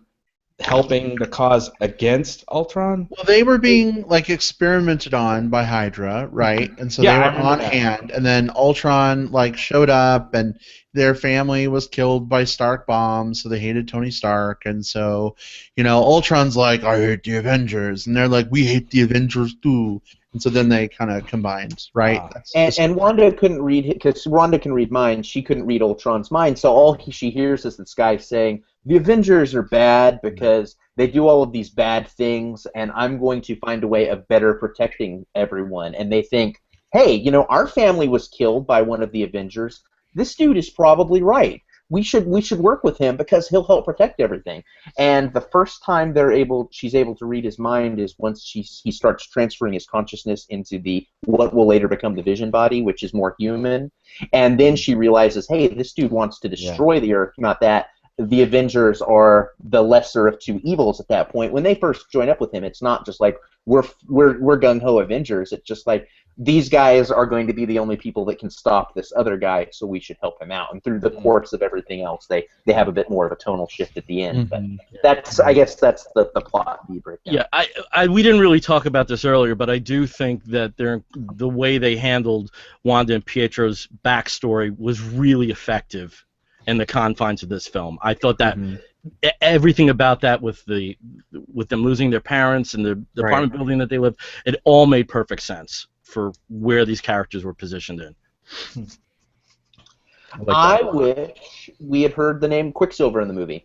helping the cause against Ultron? Well, they were being like experimented on by Hydra, right? And so they were on hand, and then Ultron like showed up, and their family was killed by Stark bombs, so they hated Tony Stark, and so Ultron's like, I hate the Avengers, and they're like, we hate the Avengers too. And so then they kind of combined, right? And Wanda couldn't read, because Wanda can read minds. She couldn't read Ultron's mind, so all she hears is this guy saying, the Avengers are bad because they do all of these bad things, and I'm going to find a way of better protecting everyone. And they think, hey, our family was killed by one of the Avengers. This dude is probably right. We should work with him because he'll help protect everything. And the first time she's able to read his mind is once he starts transferring his consciousness into what will later become the Vision body, which is more human. And then she realizes, hey, this dude wants to destroy the Earth, not that. The Avengers are the lesser of two evils at that point. When they first join up with him, it's not just like we're gung-ho Avengers. It's just like these guys are going to be the only people that can stop this other guy, so we should help him out. And through the course of everything else, they have a bit more of a tonal shift at the end. But I guess that's the plot. Yeah, we didn't really talk about this earlier, but I do think that the way they handled Wanda and Pietro's backstory was really effective in the confines of this film. I thought that everything about that with them losing their parents and the apartment building that they lived, it all made perfect sense for where these characters were positioned in. I wish we had heard the name Quicksilver in the movie.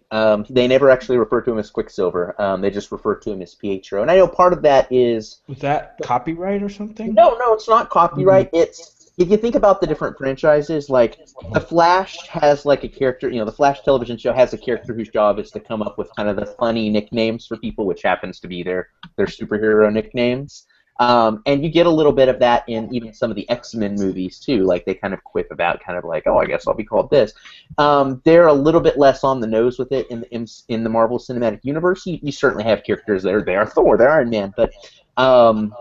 They never actually referred to him as Quicksilver. They just referred to him as Pietro. And I know part of that is... Was that copyright or something? No, it's not copyright. It's... If you think about the different franchises, like The Flash has like a character, the Flash television show has a character whose job is to come up with kind of the funny nicknames for people, which happens to be their superhero nicknames. And you get a little bit of that in even some of the X-Men movies too. Like they kind of quip about kind of like, oh, I guess I'll be called this. They're a little bit less on the nose with it in the Marvel Cinematic Universe. You certainly have characters there. They are Thor, they're Iron Man, but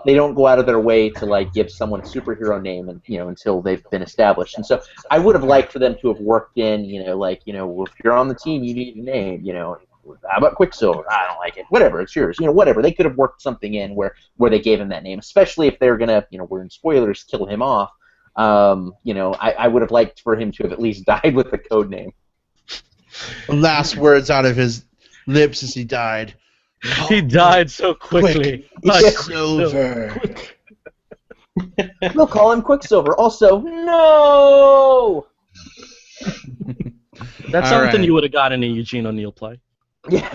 they don't go out of their way to like give someone a superhero name and until they've been established. And so I would have liked for them to have worked in well, if you're on the team you need a name, how about Quicksilver? I don't like it. Whatever, it's yours. Whatever. They could have worked something in where they gave him that name, especially if they're gonna we're in spoilers, kill him off. I would have liked for him to have at least died with the code name. The last words out of his lips as he died. He died so quickly. Quicksilver. We'll call him Quicksilver. Also, no! That's something you would have got in a Eugene O'Neill play. Yeah.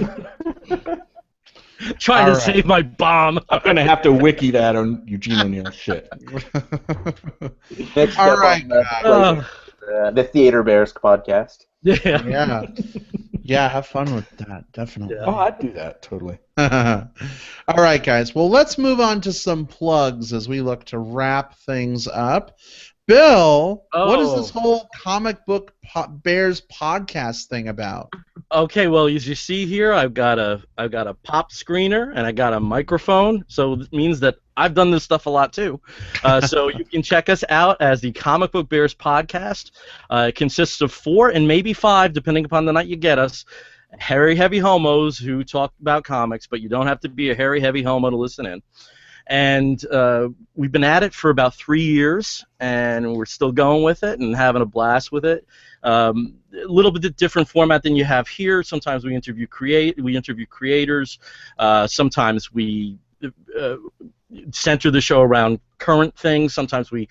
Trying to save my bomb. I'm going to have to wiki that on Eugene O'Neill shit. Next All up right. on the Theater Bears podcast. Yeah. Yeah, have fun with that, definitely. Oh, I'd do that, totally. All right, guys. Well, let's move on to some plugs as we look to wrap things up. Bill, what is this whole comic book Bears podcast thing about? Okay, well, as you see here, I've got a pop screener and I got a microphone, so it means that I've done this stuff a lot too. So you can check us out as the Comic Book Bears podcast. It consists of 4 and maybe 5, depending upon the night you get us, hairy heavy homos who talk about comics, but you don't have to be a hairy heavy homo to listen in. And we've been at it for about 3 years, and we're still going with it and having a blast with it. A little bit different format than you have here. Sometimes we interview creators. Sometimes we center the show around current things. Sometimes we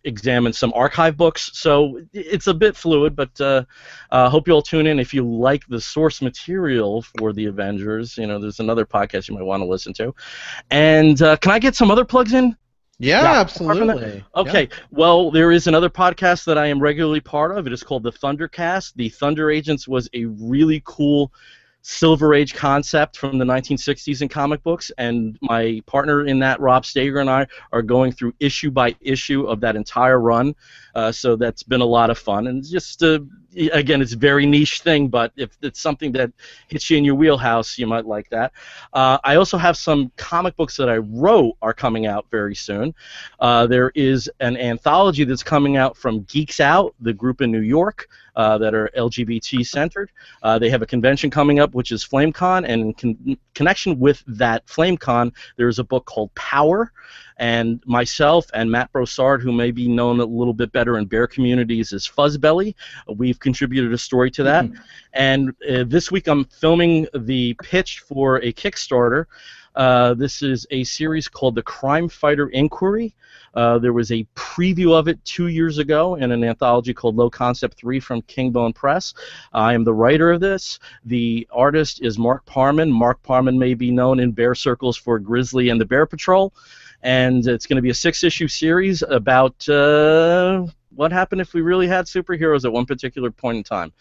examine some archive books. So it's a bit fluid, but hope you all tune in. If you like the source material for the Avengers, there's another podcast you might want to listen to. And can I get some other plugs in? Yeah, absolutely. Okay, well, there is another podcast that I am regularly part of. It is called the Thundercast. The Thunder Agents was a really cool Silver Age concept from the 1960s in comic books, and my partner in that, Rob Stager, and I are going through issue by issue of that entire run. So that's been a lot of fun, and just again, it's a very niche thing, but if it's something that hits you in your wheelhouse, you might like that. I also have some comic books that I wrote are coming out very soon. There is an anthology that's coming out from Geeks Out, the group in New York that are LGBT-centered. They have a convention coming up, which is FlameCon, and in connection with that FlameCon, there's a book called Power, and myself and Matt Brossard, who may be known a little bit better in bear communities as Fuzzbelly, we've contributed a story to that. And this week I'm filming the pitch for a Kickstarter. This is a series called The Crime Fighter Inquiry. There was a preview of it 2 years ago in an anthology called Low Concept 3 from Kingbone Press. I am the writer of this. The artist is Mark Parman. Mark Parman may be known in bear circles for Grizzly and the Bear Patrol. And it's going to be a 6-issue series about what happened if we really had superheroes at one particular point in time.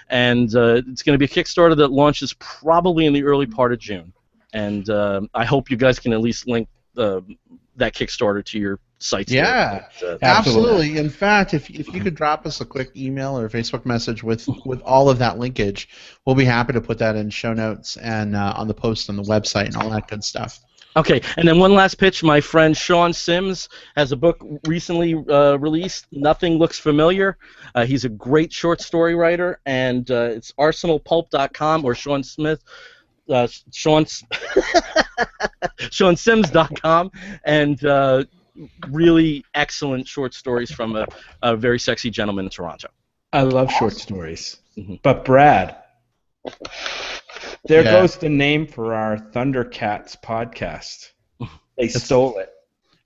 And it's going to be a Kickstarter that launches probably in the early part of June. And I hope you guys can at least link that Kickstarter to your sites. Yeah, absolutely. In fact, if you could drop us a quick email or Facebook message with all of that linkage, we'll be happy to put that in show notes and on the post on the website and all that good stuff. Okay, and then one last pitch. My friend Sean Sims has a book recently released, Nothing Looks Familiar. He's a great short story writer, and it's arsenalpulp.com or SeanSims.com, and really excellent short stories from a very sexy gentleman in Toronto. I love short stories. But Brad, there goes the name for our Thundercats podcast. They stole it.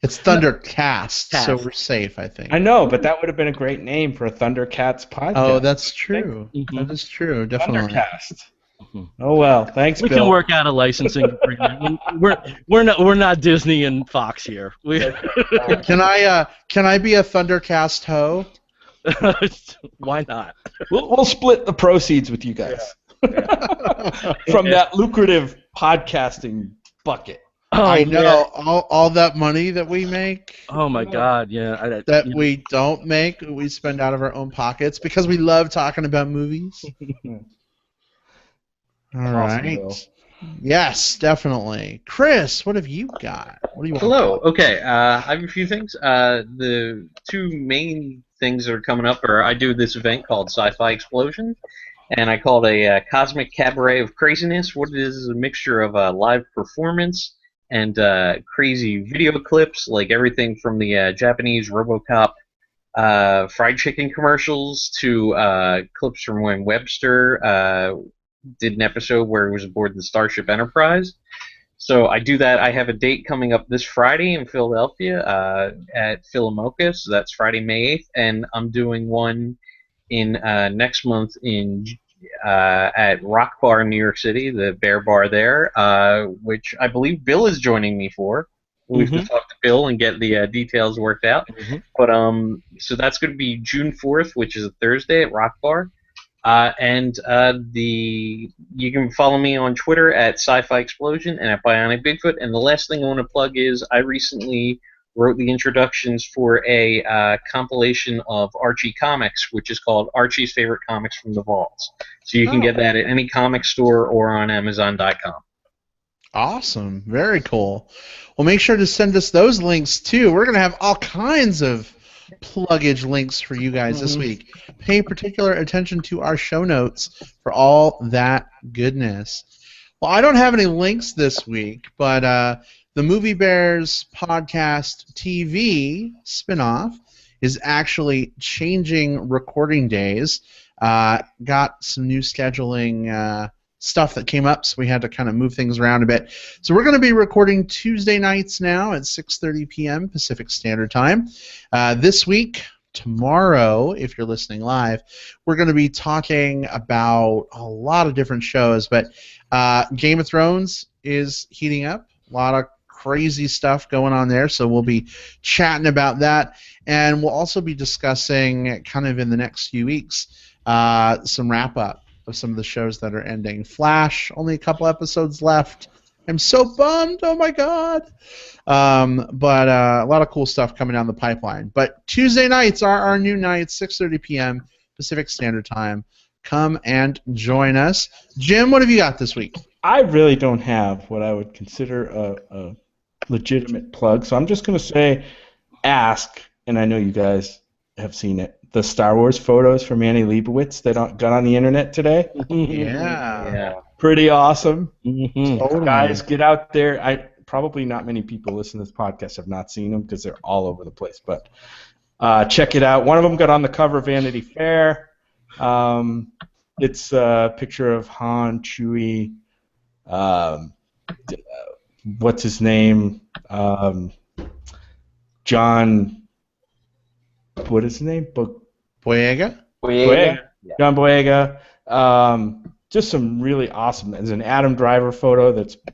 It's Thundercast, so we're safe, I think. I know, but that would have been a great name for a Thundercats podcast. Oh, that's true. That is true, definitely. Thundercast. Oh well, thanks, we Bill. We can work out a licensing agreement. We're not Disney and Fox here. Can I be a Thundercast hoe? Why not? We'll split the proceeds with you guys from that lucrative podcasting bucket. Oh, I know all that money that we make. Oh my God, yeah. We don't make, we spend out of our own pockets because we love talking about movies. All right. Yes, definitely. Chris, what have you got? What do you want? Hello. Okay, I have a few things. The two main things that are coming up are I do this event called Sci-Fi Explosion, and I call it a cosmic cabaret of craziness. What it is a mixture of live performance and crazy video clips, like everything from the Japanese RoboCop fried chicken commercials to clips from when Webster did an episode where he was aboard the Starship Enterprise. So I do that. I have a date coming up this Friday in Philadelphia at Philomoka, so that's Friday, May 8th, and I'm doing one in next month at Rock Bar in New York City, the Bear Bar there, which I believe Bill is joining me for. We have to talk to Bill and get the details worked out. But so that's going to be June 4th, which is a Thursday at Rock Bar. You can follow me on Twitter at Sci-Fi Explosion and at Bionic Bigfoot. And the last thing I want to plug is I recently wrote the introductions for a compilation of Archie comics, which is called Archie's Favorite Comics from the Vaults. So you can get that at any comic store or on Amazon.com. Awesome. Very cool. Well, make sure to send us those links, too. We're going to have all kinds of pluggage links for you guys this week. Pay particular attention to our show notes for all that goodness. Well, I don't have any links this week, but the Movie Bears podcast TV spinoff is actually changing recording days. Got some new scheduling stuff that came up, so we had to kind of move things around a bit. So we're going to be recording Tuesday nights now at 6:30 p.m. Pacific Standard Time. This week, tomorrow, if you're listening live, we're going to be talking about a lot of different shows, but Game of Thrones is heating up. A lot of crazy stuff going on there, so we'll be chatting about that, and we'll also be discussing kind of in the next few weeks some wrap-up of some of the shows that are ending. Flash, only a couple episodes left. I'm so bummed. Oh my god. But a lot of cool stuff coming down the pipeline. But Tuesday nights are our new nights, 6:30 p.m. Pacific Standard Time. Come and join us. Jim, what have you got this week? I really don't have what I would consider a legitimate plug, so I'm just going to say ask, and I know you guys have seen it, the Star Wars photos from Annie Leibovitz that got on the internet today. Yeah. Pretty awesome. Totally. Guys, get out there. Probably not many people listening to this podcast have not seen them because they're all over the place, but check it out. One of them got on the cover of Vanity Fair. It's a picture of Han, Chewie, what's his name? John, what is his name? Boyega? Yeah. John Boyega. Just some really awesome. There's an Adam Driver photo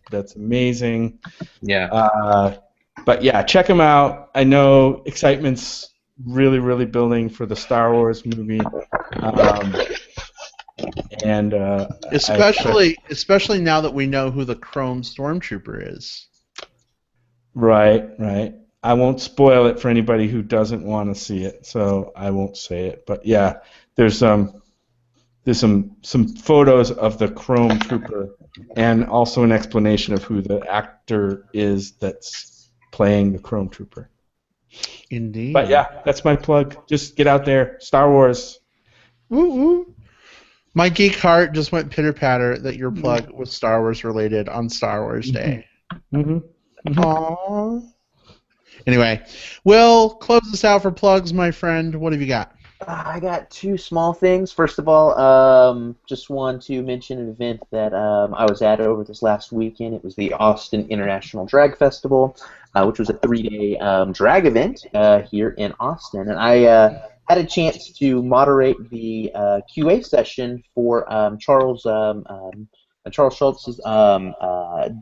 that's amazing. Yeah. But yeah, check them out. I know excitement's really, really building for the Star Wars movie. Especially now that we know who the Chrome Stormtrooper is. Right. I won't spoil it for anybody who doesn't want to see it, so I won't say it. But yeah, there's some photos of the Chrome Trooper and also an explanation of who the actor is that's playing the Chrome Trooper. Indeed. But yeah, that's my plug. Just get out there. Star Wars. Woo woo. My geek heart just went pitter-patter that your plug was Star Wars related on Star Wars Day. Aww. Anyway, we'll close this out for plugs, my friend. What have you got? I got two small things. First of all, just want to mention an event that I was at over this last weekend. It was the Austin International Drag Festival, which was a 3-day drag event here in Austin. And I had a chance to moderate the QA session for Charles Schultz's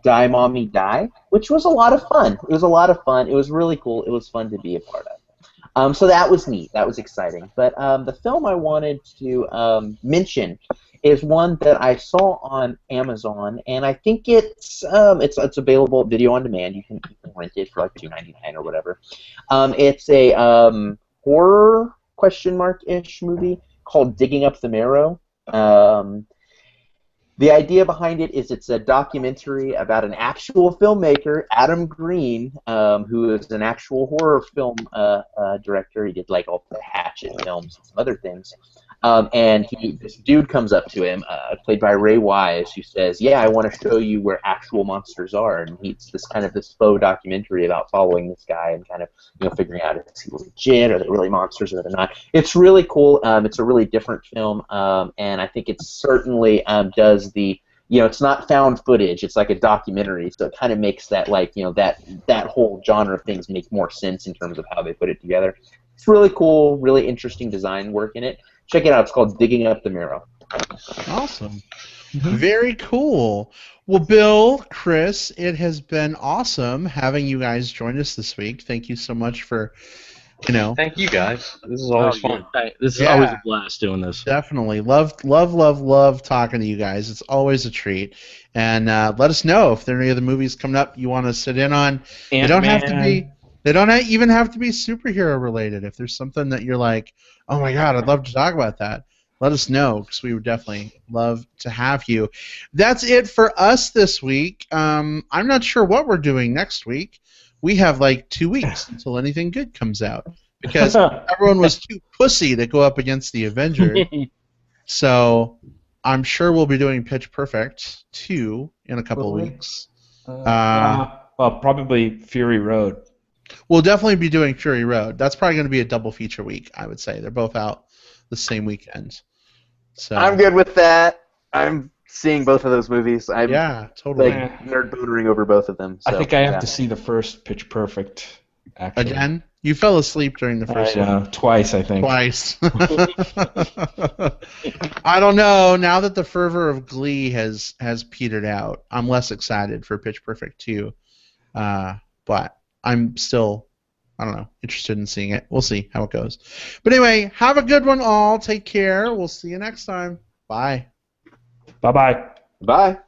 Die Mommy Die, which was a lot of fun. It was a lot of fun. It was really cool. It was fun to be a part of. So that was neat. That was exciting. But the film I wanted to mention is one that I saw on Amazon, and I think it's available video on demand. You can rent it for like $2.99 or whatever. It's a horror ? Ish movie called Digging Up the Marrow. The idea behind it is it's a documentary about an actual filmmaker, Adam Green, who is an actual horror film director. He did like all the Hatchet films and some other things. And this dude comes up to him, played by Ray Wise, who says, "Yeah, I want to show you where actual monsters are." And it's this faux documentary about following this guy and kind of figuring out if he's legit, are they really monsters or they're not. It's really cool. It's a really different film, and I think it certainly does the. It's not found footage. It's like a documentary, so it kind of makes that that whole genre of things make more sense in terms of how they put it together. It's really cool, really interesting design work in it. Check it out. It's called Digging Up the Marrow. Awesome. Very cool. Well, Bill, Chris, it has been awesome having you guys join us this week. Thank you so much for, Thank you, guys. This is always fun. This is always a blast doing this. Definitely. Love talking to you guys. It's always a treat. And let us know if there are any other movies coming up you want to sit in on. They don't even have to be superhero related. If there's something that you're like, oh my god, I'd love to talk about that, let us know, because we would definitely love to have you. That's it for us this week. I'm not sure what we're doing next week. We have like 2 weeks until anything good comes out. because everyone was too pussy to go up against the Avengers. So I'm sure we'll be doing Pitch Perfect 2 in a couple of weeks. Well, probably Fury Road. We'll definitely be doing Fury Road. That's probably going to be a double feature week, I would say. They're both out the same weekend. So I'm good with that. I'm seeing both of those movies. I'm totally. nerd bootering over both of them. So, I think I have to see the first Pitch Perfect. Actually. Again? You fell asleep during the first one. Twice, I think. Twice. I don't know. Now that the fervor of Glee has petered out, I'm less excited for Pitch Perfect 2. But I'm still, I don't know, interested in seeing it. We'll see how it goes. But anyway, have a good one all. Take care. We'll see you next time. Bye. Bye-bye. Bye.